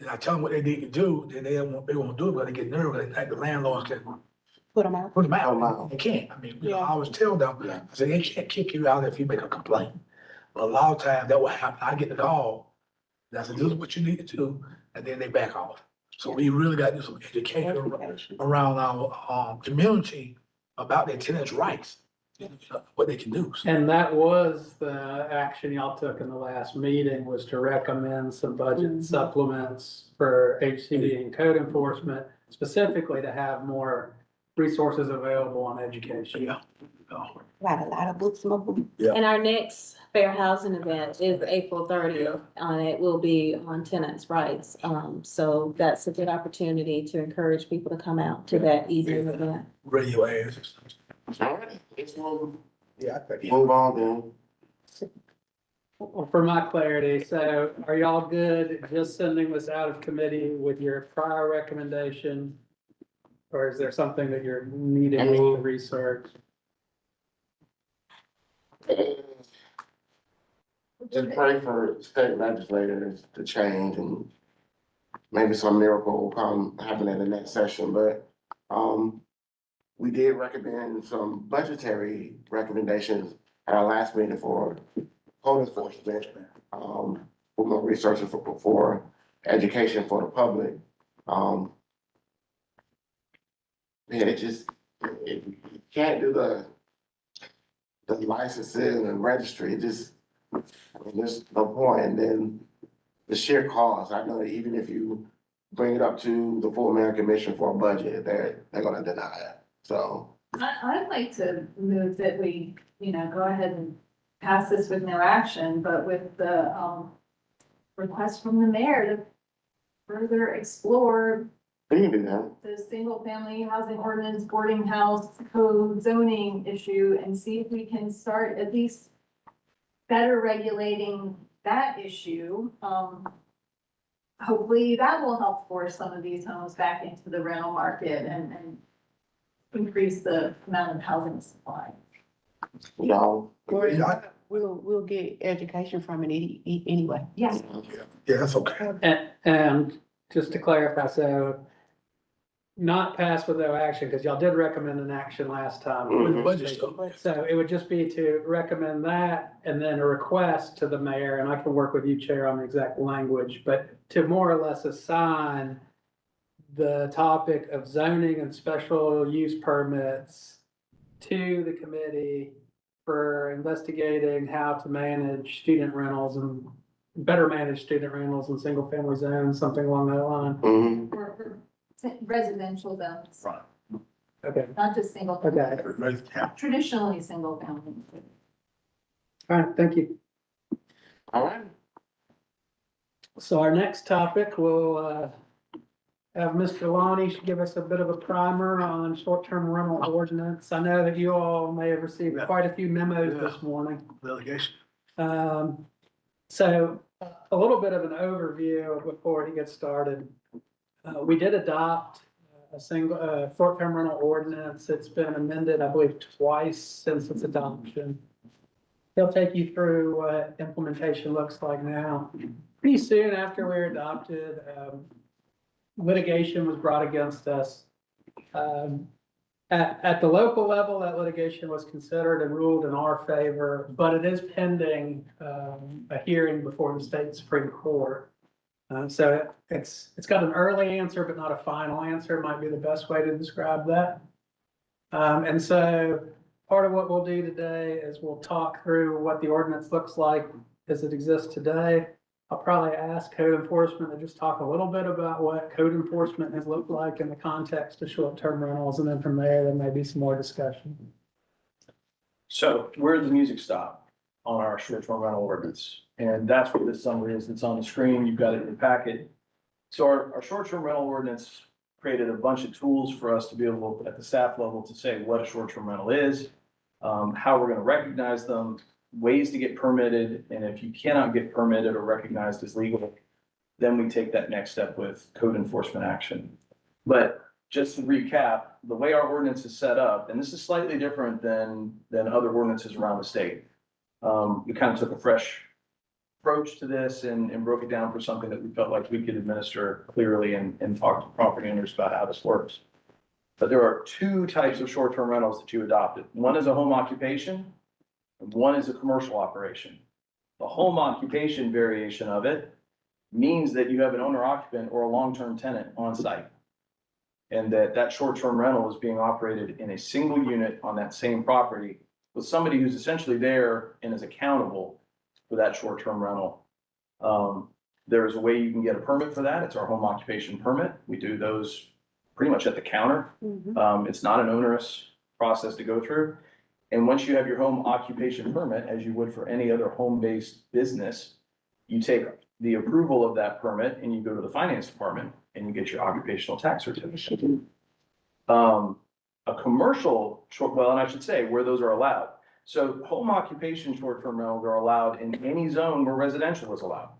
and I tell them what they need to do, then they won't do it, but they get nervous, they think the landlords can Put them out. put them out. They can't. I always tell them, I say, they can't kick you out if you make a complaint. But a lot of times that will happen. I get the call, and I say, this is what you need to do, and then they back off. So we really got to do some education around our community about their tenants' rights, what they can do. And that was the action y'all took in the last meeting, was to recommend some budget supplements for HCD and code enforcement, specifically to have more resources available on education. Yeah. Got a lot of books in my book. Yeah. And our next fair housing event is April 30th. It will be on tenants' rights. So that's a good opportunity to encourage people to come out to that evening event. Radio ads. All right, let's move, Yeah, I think. move on then. Well, for my clarity, so are y'all good just sending this out of committee with your prior recommendation? Or is there something that you're needing to research? Just pray for state legislators to change and maybe some miracle will come happen in the next session, but, we did recommend some budgetary recommendations at our last meeting for code enforcement, for more resources for education for the public. Yeah, you can't do the licensing and registry, it just, I mean, there's no point, and then the sheer cost, I know that even if you bring it up to the full American Commission for a budget, they're gonna deny it, so. I'd like to move that we, go ahead and pass this with no action, but with the, request from the mayor to further explore You can do that. the single-family housing ordinance, boarding house code zoning issue and see if we can start at least better regulating that issue. Hopefully that will help force some of these homes back into the rental market and increase the amount of housing supply. Y'all. We'll get education from it anyway. Yes. Yeah, that's okay. And just to clarify, so not pass with no action, because y'all did recommend an action last time. With the budget stuff. So it would just be to recommend that and then a request to the mayor, and I can work with you, Chair, on the exact language, but to more or less assign the topic of zoning and special use permits to the committee for investigating how to manage student rentals and better manage student rentals in single family zones, something along that line. Mm-hmm. For residential zones, Right. Okay, not just single. okay. Traditionally, single family. All right, thank you. All right. So our next topic will have Mr. Lonnie should give us a bit of a primer on short-term rental ordinance. I know that you all may have received quite a few memos this morning. Delegation. So a little bit of an overview before he gets started. We did adopt a single, short-term rental ordinance. It's been amended, I believe, twice since its adoption. He'll take you through what implementation looks like now. Pretty soon after we were adopted, litigation was brought against us. At the local level, that litigation was considered and ruled in our favor, but it is pending a hearing before the state Supreme Court. So it's got an early answer, but not a final answer, might be the best way to describe that. And so part of what we'll do today is we'll talk through what the ordinance looks like as it exists today. I'll probably ask code enforcement to just talk a little bit about what code enforcement has looked like in the context of short-term rentals, and then from there may be some more discussion. So where does the music stop on our short-term rental ordinance? And that's what this summary is. It's on the screen. You've got it in your packet. So our short-term rental ordinance created a bunch of tools for us to be able, at the staff level, to say what a short-term rental is, how we're going to recognize them, ways to get permitted, and if you cannot get permitted or recognized as legal, then we take that next step with code enforcement action. But just to recap, the way our ordinance is set up, and this is slightly different than other ordinances around the state. We kind of took a fresh approach to this and broke it down for something that we felt like we could administer clearly and talk to property owners about how this works. But there are two types of short-term rentals that you adopted. One is a home occupation, and one is a commercial operation. The home occupation variation of it means that you have an owner occupant or a long-term tenant on site. And that short-term rental is being operated in a single unit on that same property with somebody who's essentially there and is accountable for that short-term rental. There is a way you can get a permit for that. It's our home occupation permit. We do those pretty much at the counter. It's not an onerous process to go through. And once you have your home occupation permit, as you would for any other home-based business, you take the approval of that permit and you go to the finance department and you get your occupational tax certificate. A commercial short, well, and I should say where those are allowed. So home occupation short-term rentals are allowed in any zone where residential is allowed.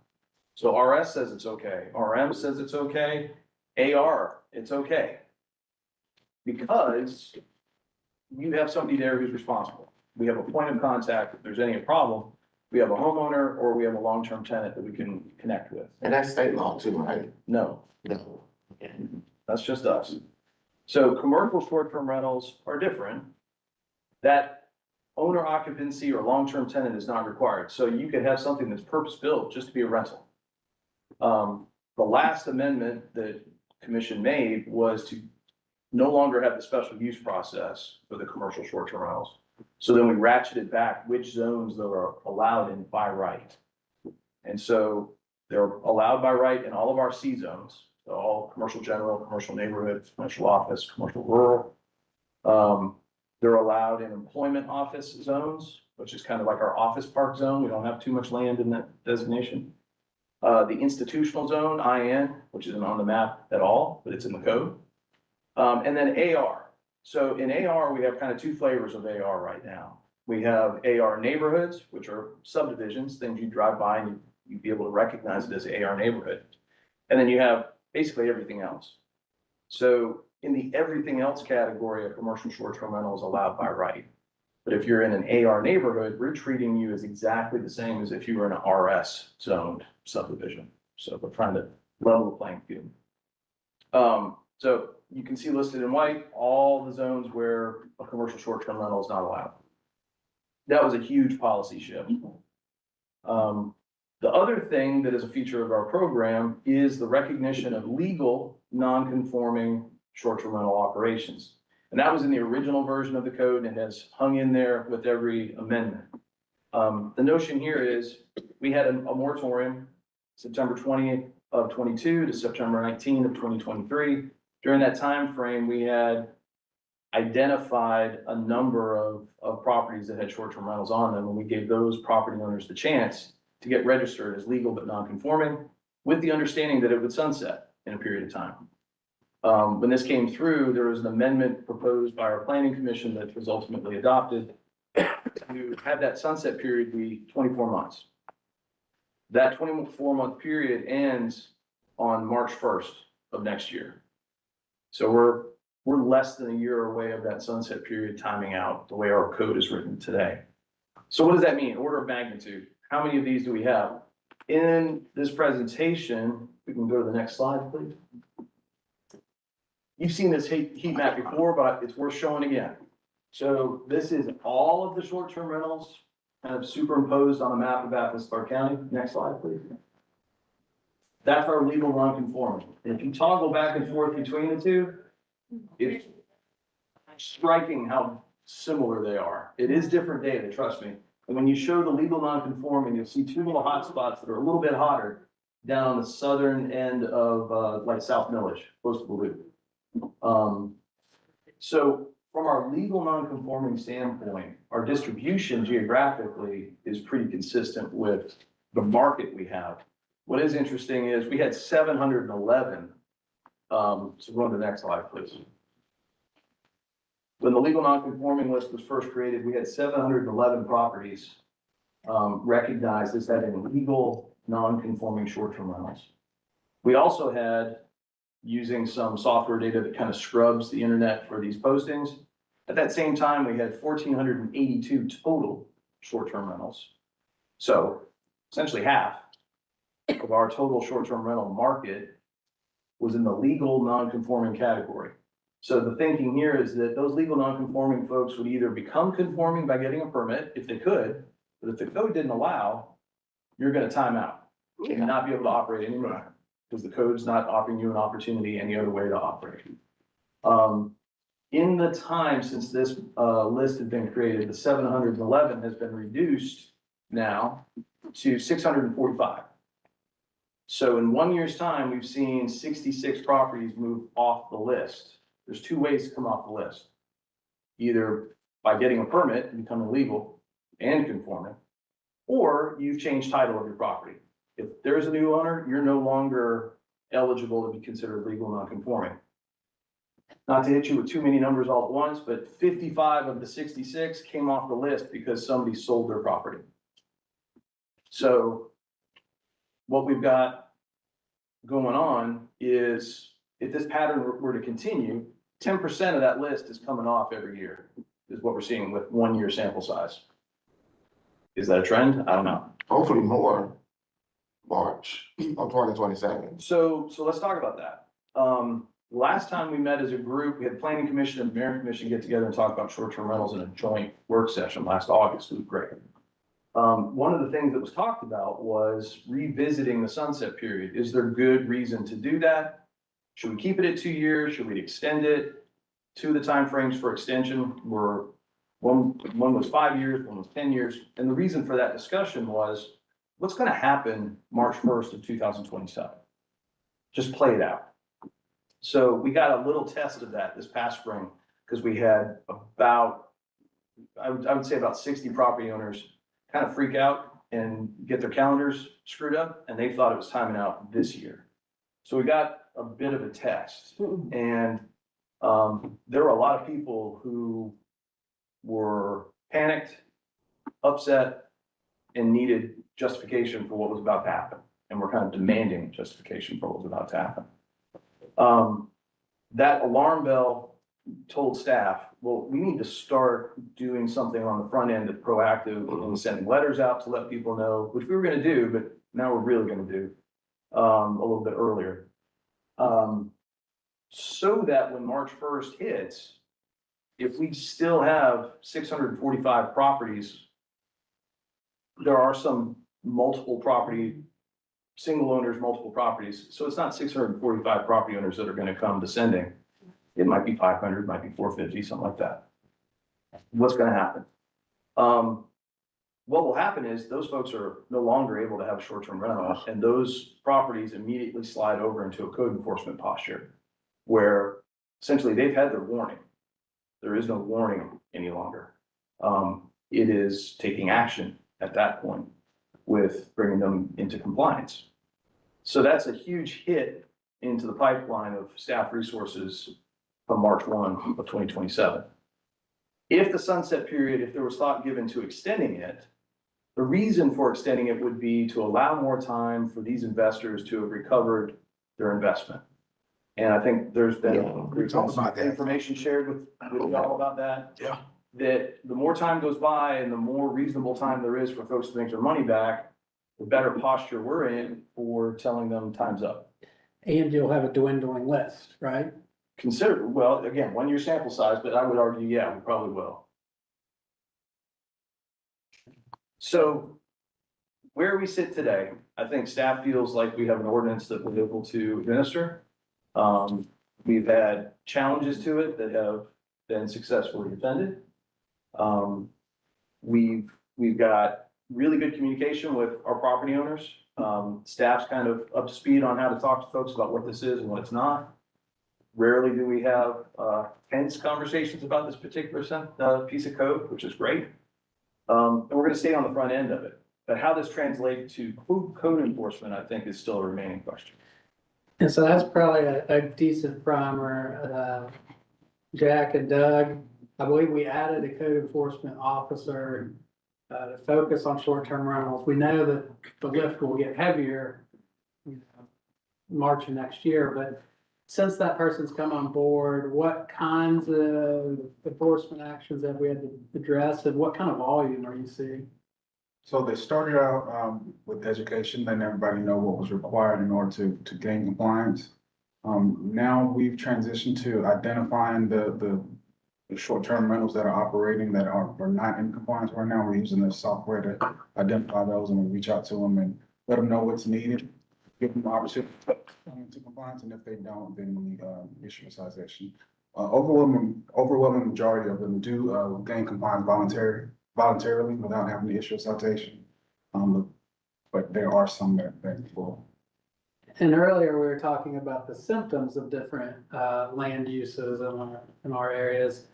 So RS says it's okay, RM says it's okay, AR, it's okay. Because you have somebody there who's responsible. We have a point of contact. If there's any problem, we have a homeowner or we have a long-term tenant that we can connect with. And that's state law too, right? No, No. that's just us. So commercial short-term rentals are different. That owner occupancy or long-term tenant is not required. So you could have something that's purpose-built just to be a rental. The last amendment that commission made was to no longer have the special use process for the commercial short-term rentals. So then we ratcheted back which zones that are allowed in by right. And so they're allowed by right in all of our C zones, so all commercial general, commercial neighborhood, commercial office, commercial rural. They're allowed in employment office zones, which is kind of like our office park zone. We don't have too much land in that designation. The institutional zone, IN, which isn't on the map at all, but it's in the code. And then AR. So in AR, we have kind of two flavors of AR right now. We have AR neighborhoods, which are subdivisions, things you drive by and you'd be able to recognize it as AR neighborhood. And then you have basically everything else. So in the everything else category, a commercial short-term rental is allowed by right. But if you're in an AR neighborhood, we're treating you as exactly the same as if you were in an RS zoned subdivision. So we're trying to level the playing field. So you can see listed in white, all the zones where a commercial short-term rental is not allowed. That was a huge policy shift. The other thing that is a feature of our program is the recognition of legal non-conforming short-term rental operations. And that was in the original version of the code and has hung in there with every amendment. The notion here is we had a moratorium, September 20th of 22 to September 19 of 2023. During that time frame, we had identified a number of properties that had short-term rentals on them, and we gave those property owners the chance to get registered as legal but non-conforming, with the understanding that it would sunset in a period of time. When this came through, there was an amendment proposed by our planning commission that was ultimately adopted to have that sunset period be 24 months. That 24-month period ends on March 1st of next year. So we're less than a year away of that sunset period timing out the way our code is written today. So what does that mean? Order of magnitude. How many of these do we have? In this presentation, we can go to the next slide, please. You've seen this heat map before, but it's worth showing again. So this is all of the short-term rentals kind of superimposed on a map of Athens-Clarke County. Next slide, please. That's our legal non-conforming. And if you toggle back and forth between the two, it's striking how similar they are. It is different data, trust me. And when you show the legal non-conforming, you'll see two little hot spots that are a little bit hotter down on the southern end of like South Milledge, close to the loop. So from our legal non-conforming standpoint, our distribution geographically is pretty consistent with the market we have. What is interesting is we had 711. So go on to the next slide, please. When the legal non-conforming list was first created, we had 711 properties recognized as having legal non-conforming short-term rentals. We also had, using some software data that kind of scrubs the internet for these postings, at that same time, we had 1,482 total short-term rentals. So essentially half of our total short-term rental market was in the legal non-conforming category. So the thinking here is that those legal non-conforming folks would either become conforming by getting a permit if they could, but if the code didn't allow, you're going to time out and not be able to operate anymore because the code's not offering you an opportunity any other way to operate. In the time since this list has been created, the 711 has been reduced now to 645. So in 1 year's time, we've seen 66 properties move off the list. There's two ways to come off the list. Either by getting a permit and becoming legal and conforming, or you've changed title of your property. If there's a new owner, you're no longer eligible to be considered legal non-conforming. Not to hit you with too many numbers all at once, but 55 of the 66 came off the list because somebody sold their property. So what we've got going on is, if this pattern were to continue, 10% of that list is coming off every year, is what we're seeing with 1 year sample size. Is that a trend? I don't know. Hopefully more March of 2027. So let's talk about that. Last time we met as a group, we had planning commission and mayor commission get together and talk about short-term rentals in a joint work session last August. It was great. One of the things that was talked about was revisiting the sunset period. Is there good reason to do that? Should we keep it at 2 years? Should we extend it? Two of the timeframes for extension were, one was 5 years, one was 10 years. And the reason for that discussion was, what's gonna happen March 1st of 2027? Just play it out. So we got a little test of that this past spring, because we had about, I would say about 60 property owners kind of freak out and get their calendars screwed up, and they thought it was timing out this year. So we got a bit of a test, and there were a lot of people who were panicked, upset, and needed justification for what was about to happen, and were kind of demanding justification for what was about to happen. That alarm bell told staff, well, we need to start doing something on the front end that's proactive and sending letters out to let people know, which we were gonna do, but now we're really gonna do a little bit earlier. So that when March 1st hits, if we still have 645 properties, there are some multiple property, single owners, multiple properties. So it's not 645 property owners that are gonna come descending. It might be 500, might be 450, something like that. What's gonna happen? What will happen is those folks are no longer able to have a short-term rental, and those properties immediately slide over into a code enforcement posture, where essentially they've had their warning. There is no warning any longer. It is taking action at that point with bringing them into compliance. So that's a huge hit into the pipeline of staff resources from March 1 of 2027. If the sunset period, if there was thought given to extending it, the reason for extending it would be to allow more time for these investors to have recovered their investment. And I think there's been we talked about that. information shared with y'all about that. Yeah. That the more time goes by and the more reasonable time there is for folks to make their money back, the better posture we're in for telling them time's up. And you'll have a dwindling list, right? Consider, well, again, 1 year sample size, but I would argue, yeah, we probably will. So where we sit today, I think staff feels like we have an ordinance that we're able to administer. We've had challenges to it that have been successfully defended. We've got really good communication with our property owners. Staff's kind of up to speed on how to talk to folks about what this is and what it's not. Rarely do we have tense conversations about this particular piece of code, which is great. And we're gonna stay on the front end of it. But how this translates to code enforcement, I think, is still a remaining question. And so that's probably a decent primer. Jack and Doug, I believe we added a code enforcement officer to focus on short-term rentals. We know that the lift will get heavier, March of next year, but since that person's come on board, what kinds of enforcement actions have we had to address, and what kind of volume are you seeing? So they started out with education, letting everybody know what was required in order to gain compliance. Now we've transitioned to identifying the short-term rentals that are operating that are not in compliance right now. We're using the software to identify those, and we reach out to them and let them know what's needed, give them the opportunity to come into compliance, and if they don't, then we issue a citation. Overwhelming majority of them do gain compliance voluntarily without having to issue a citation. But there are some that will And earlier we were talking about the symptoms of different land uses in our areas.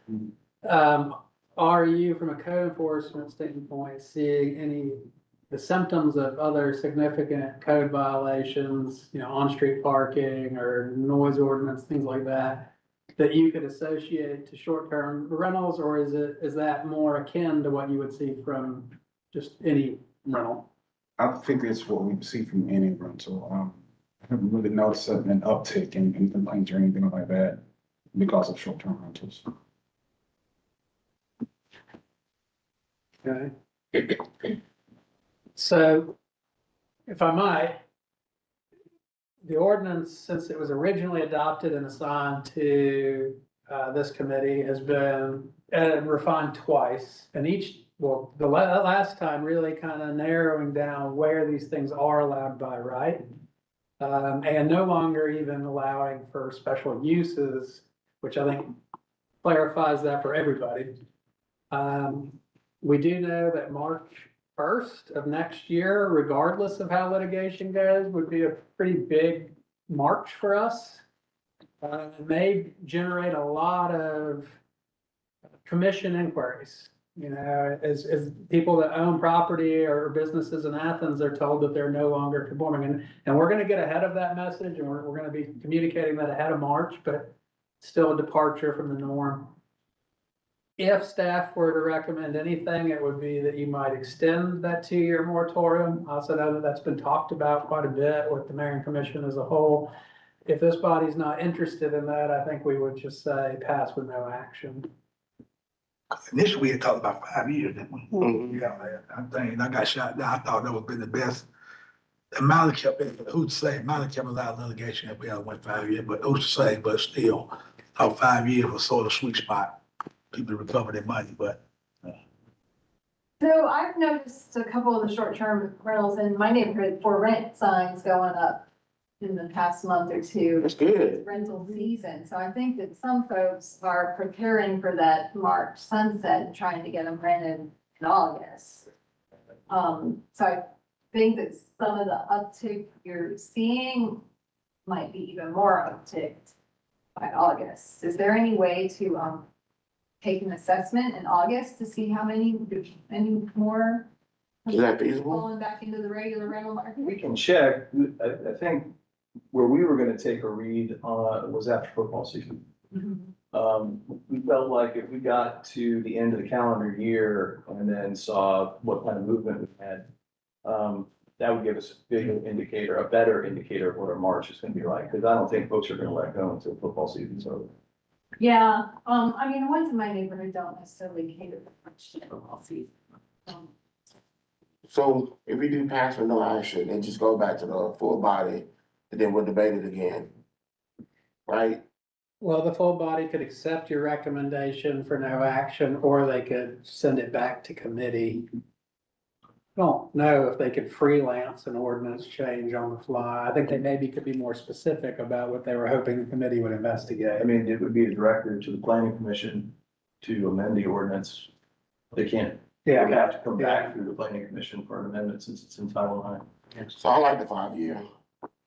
Are you, from a code enforcement standpoint, seeing the symptoms of other significant code violations, on-street parking or noise ordinance, things like that, that you could associate to short-term rentals, or is that more akin to what you would see from just any rental? I think it's what we see from any rental. I haven't really noticed an uptick in complaints or anything like that because of short-term rentals. Okay. So, if I might, the ordinance, since it was originally adopted and assigned to this committee, has been refined twice, and the last time really kind of narrowing down where these things are allowed by right, and no longer even allowing for special uses, which I think clarifies that for everybody. We do know that March 1st of next year, regardless of how litigation goes, would be a pretty big March for us. It may generate a lot of commission inquiries. As people that own property or businesses in Athens are told that they're no longer conforming. And we're gonna get ahead of that message, and we're gonna be communicating that ahead of March, but still a departure from the norm. If staff were to recommend anything, it would be that you might extend that 2-year moratorium. I also know that that's been talked about quite a bit with the mayor and commission as a whole. If this body's not interested in that, I think we would just say pass with no action. Initially, we had talked about 5 years, didn't we? Mhm. Yeah, I'm thinking, I got shot down, I thought that would be the best. Amount kept, who'd say, amount kept a lot of litigation if we had went 5 years, but who's to say, but still, our 5 years was sort of sweet spot. People recover their money, but. So I've noticed a couple of the short-term rentals in my neighborhood for rent signs going up in the past month or two. That's good. Rental season, so I think that some folks are preparing for that March sunset, and trying to get them rented in August. So I think that some of the uptick you're seeing might be even more upticked by August. Is there any way to, take an assessment in August to see how many more Is that feasible? falling back into the regular rental market? We can check. I think where we were gonna take a read was after football season. We felt like if we got to the end of the calendar year and then saw what kind of movement we had, that would give us a bigger indicator, a better indicator of what our March is gonna be like, because I don't think folks are gonna let go until football season's over. Yeah, I mean, the ones in my neighborhood don't necessarily cater much to football season. So if we do pass with no action and just go back to the full body, and then we'll debate it again, right? Well, the full body could accept your recommendation for no action, or they could send it back to committee. I don't know if they could freelance an ordinance change on the fly. I think they maybe could be more specific about what they were hoping the committee would investigate. I mean, it would be a directive to the planning commission to amend the ordinance. They can't, they would have to come back through the planning commission for an amendment since it's in Title IX. So I like the 5 year.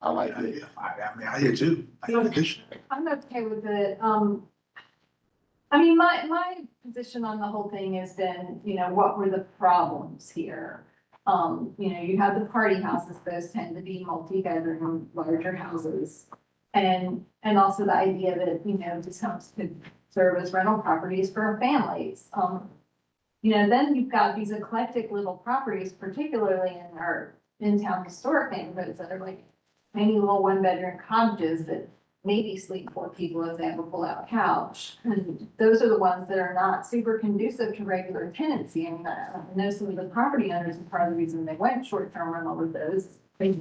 I like it. Yeah, I mean, I did too. I'm okay with it. I mean, my position on the whole thing has been, what were the problems here? You have the party houses, those tend to be multi-bedroom, larger houses. And also the idea that, these homes could serve as rental properties for families. Then you've got these eclectic little properties, particularly in our in-town historic neighborhoods that are like tiny little 1-bedroom cottages that maybe sleep 4 people if they have a pull-out couch. And those are the ones that are not super conducive to regular tenancy. I mean, I know some of the property owners, and part of the reason they went short-term rental with those, they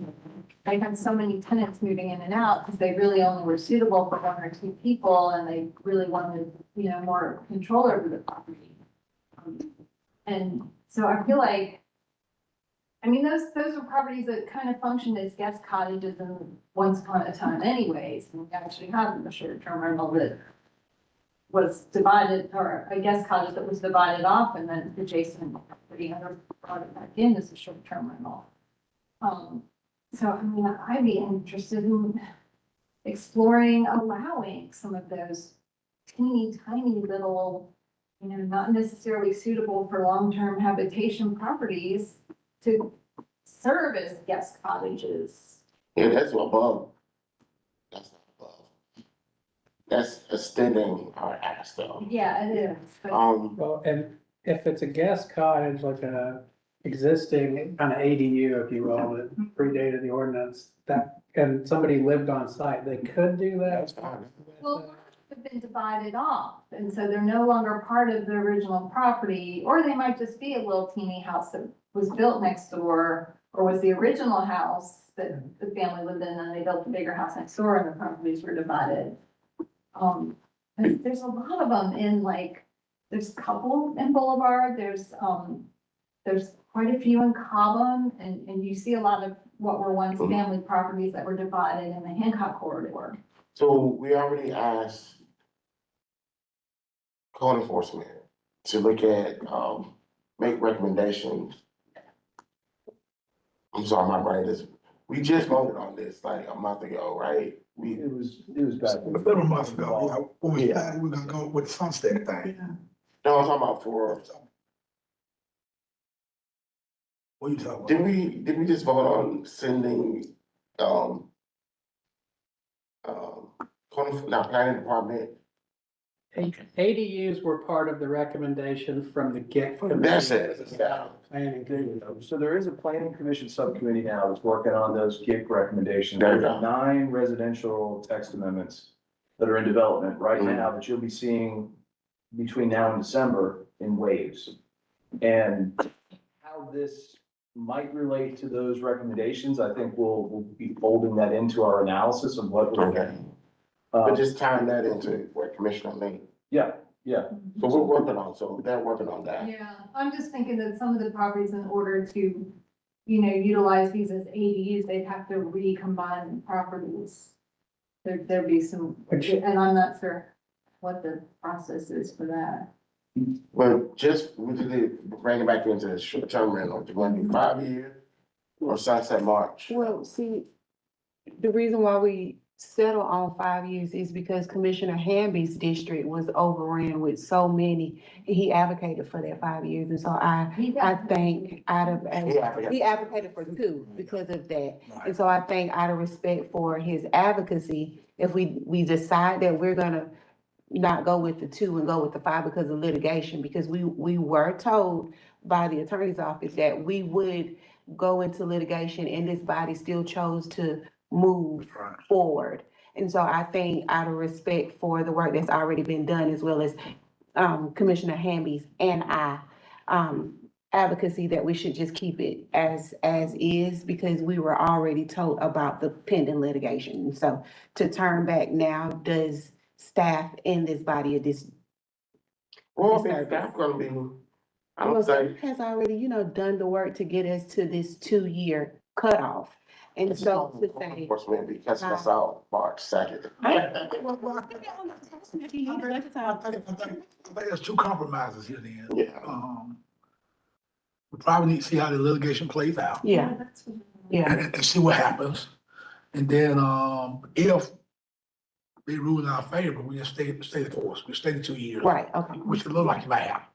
had so many tenants moving in and out because they really only were suitable for 1 or 2 people, and they really wanted, more control over the property. And so I feel like, I mean, those are properties that kind of functioned as guest cottages and once upon a time anyways. And we actually had a short-term rental that was divided, or a guest cottage that was divided off, and then adjacent property owner brought it back in as a short-term rental. So, I mean, I'd be interested in exploring allowing some of those teeny tiny little, you know, not necessarily suitable for long-term habitation properties to serve as guest cottages. Yeah, that's above. That's not above. That's extending our ask though. Yeah, it is, but Well, and if it's a guest cottage, like a existing kind of ADU, if you will, that predated the ordinance, that, and somebody lived on site, they could do that. That's fine. well, have been divided off, and so they're no longer part of the original property, or they might just be a little teeny house that was built next door, or was the original house that the family lived in, and they built a bigger house next door, and the properties were divided. There's a lot of them in like, there's a couple in Boulevard, there's quite a few in Cobham, and you see a lot of what were once family properties that were divided in the Hancock corridor. So we already asked code enforcement to look at, make recommendations. I'm sorry, my brain is, we just voted on this like a month ago, right? It was back. A little month ago, yeah, when we Yeah. decided we were gonna go with the sunset thing. No, I'm talking about for, What you talking about? did we just vote on sending, not planning department? ADUs were part of the recommendation from the get. That's it, yeah. Planning committee. So there is a planning commission subcommittee now that's working on those GIC recommendations. There you There's go. 9 residential text amendments that are in development right now that you'll be seeing between now and December in waves. And how this might relate to those recommendations, I think we'll be folding that into our analysis of what we're Okay. But just tying that into what Commissioner Lee. yeah. So we're working on, so they're working on that. Yeah, I'm just thinking that some of the properties, in order to, you know, utilize these as ADUs, they'd have to recombine properties. There'd be some, and I'm not sure what the process is for that. But just, we did it, bring it back into the short-term rental, do you want to do 5 years or sunset March? Well, see, the reason why we settle on 5 years is because Commissioner Hamby's district was overrun with so many. He advocated for that 5 years, and so I think out of, he advocated for 2 because of that. And so I think out of respect for his advocacy, if we decide that we're gonna not go with the 2 and go with the 5 because of litigation, because we were told by the attorney's office that we would go into litigation, and this body still chose to move forward. And so I think out of respect for the work that's already been done, as well as Commissioner Hamby's and I advocacy, that we should just keep it as is, because we were already told about the pending litigation. So to turn back now does staff in this body of this. Well, I think that's gonna be, I don't think. Has already, done the work to get us to this 2-year cutoff. And so to say. Enforcement be catching us out March 2nd. I think there's 2 compromises here then. Yeah. We probably need to see how the litigation plays out. Yeah, yeah. And see what happens. And then, if they rule in our favor, we just stay the course. We stay the 2 years. Right, okay. Which it look like you might have.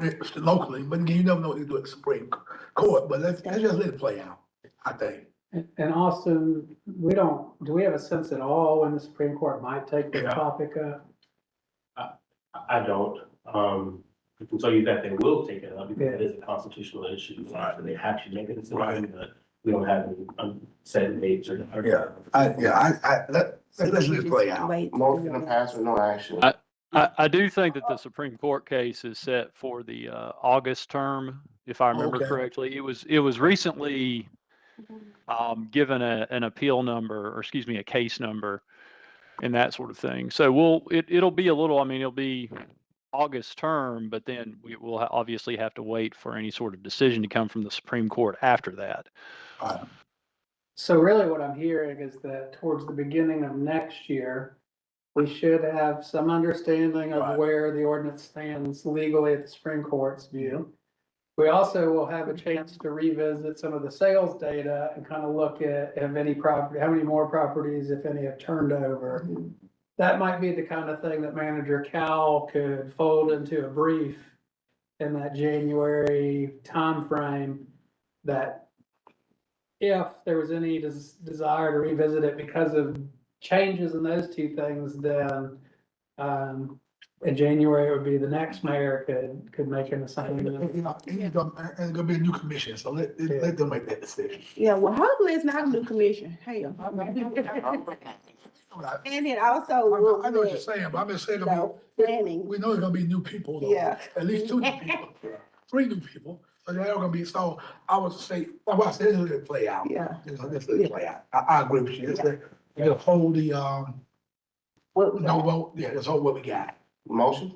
It's locally, but again, you never know what they do at the Supreme Court, but let's just let it play out, I think. And Austin, do we have a sense at all when the Supreme Court might take this topic up? I don't, I can tell you that they will take it up because it is a constitutional issue, so they have to make a decision, but we don't have any set dates or. Let's let it play out. Motion to pass with no action. I do think that the Supreme Court case is set for the August term, if I remember correctly. It was recently given an appeal number, or excuse me, a case number and that sort of thing. So it'll be a little, it'll be August term, but then we will obviously have to wait for any sort of decision to come from the Supreme Court after that. So really what I'm hearing is that towards the beginning of next year, we should have some understanding of where the ordinance stands legally at the Supreme Court's view. We also will have a chance to revisit some of the sales data and kind of look at if any property, how many more properties, if any, have turned over. That might be the kind of thing that Manager Cal could fold into a brief in that January timeframe, that if there was any desire to revisit it because of changes in those two things, then in January, it would be the next mayor could make an assignment. You know, it's gonna be a new commission, so let them make that decision. Yeah, well, hopefully it's not a new commission, hell. And it also I know will what you're let, saying, but I'm just saying, you know, planning, we know it's gonna be new people, though. yeah. At least 2 new people, 3 new people, so they're gonna be, so I would say, well, I said, let it play out. Yeah. You know, let's let it play out. I agree with you. Let's hold the, What we no got? vote, yeah, let's hold what we got. Motion?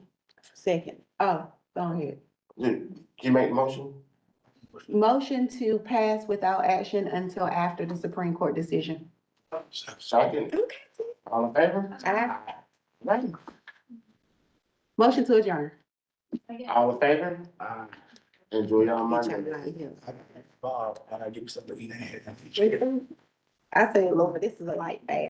Second, oh, go ahead. Can you make the motion? Motion to pass without action until after the Supreme Court decision. Second, Okay. all in favor? Aye. Right. Motion to adjourn. All in favor? Enjoy your Monday. Bob, I give you something to eat. I say, Lord, this is a light fast.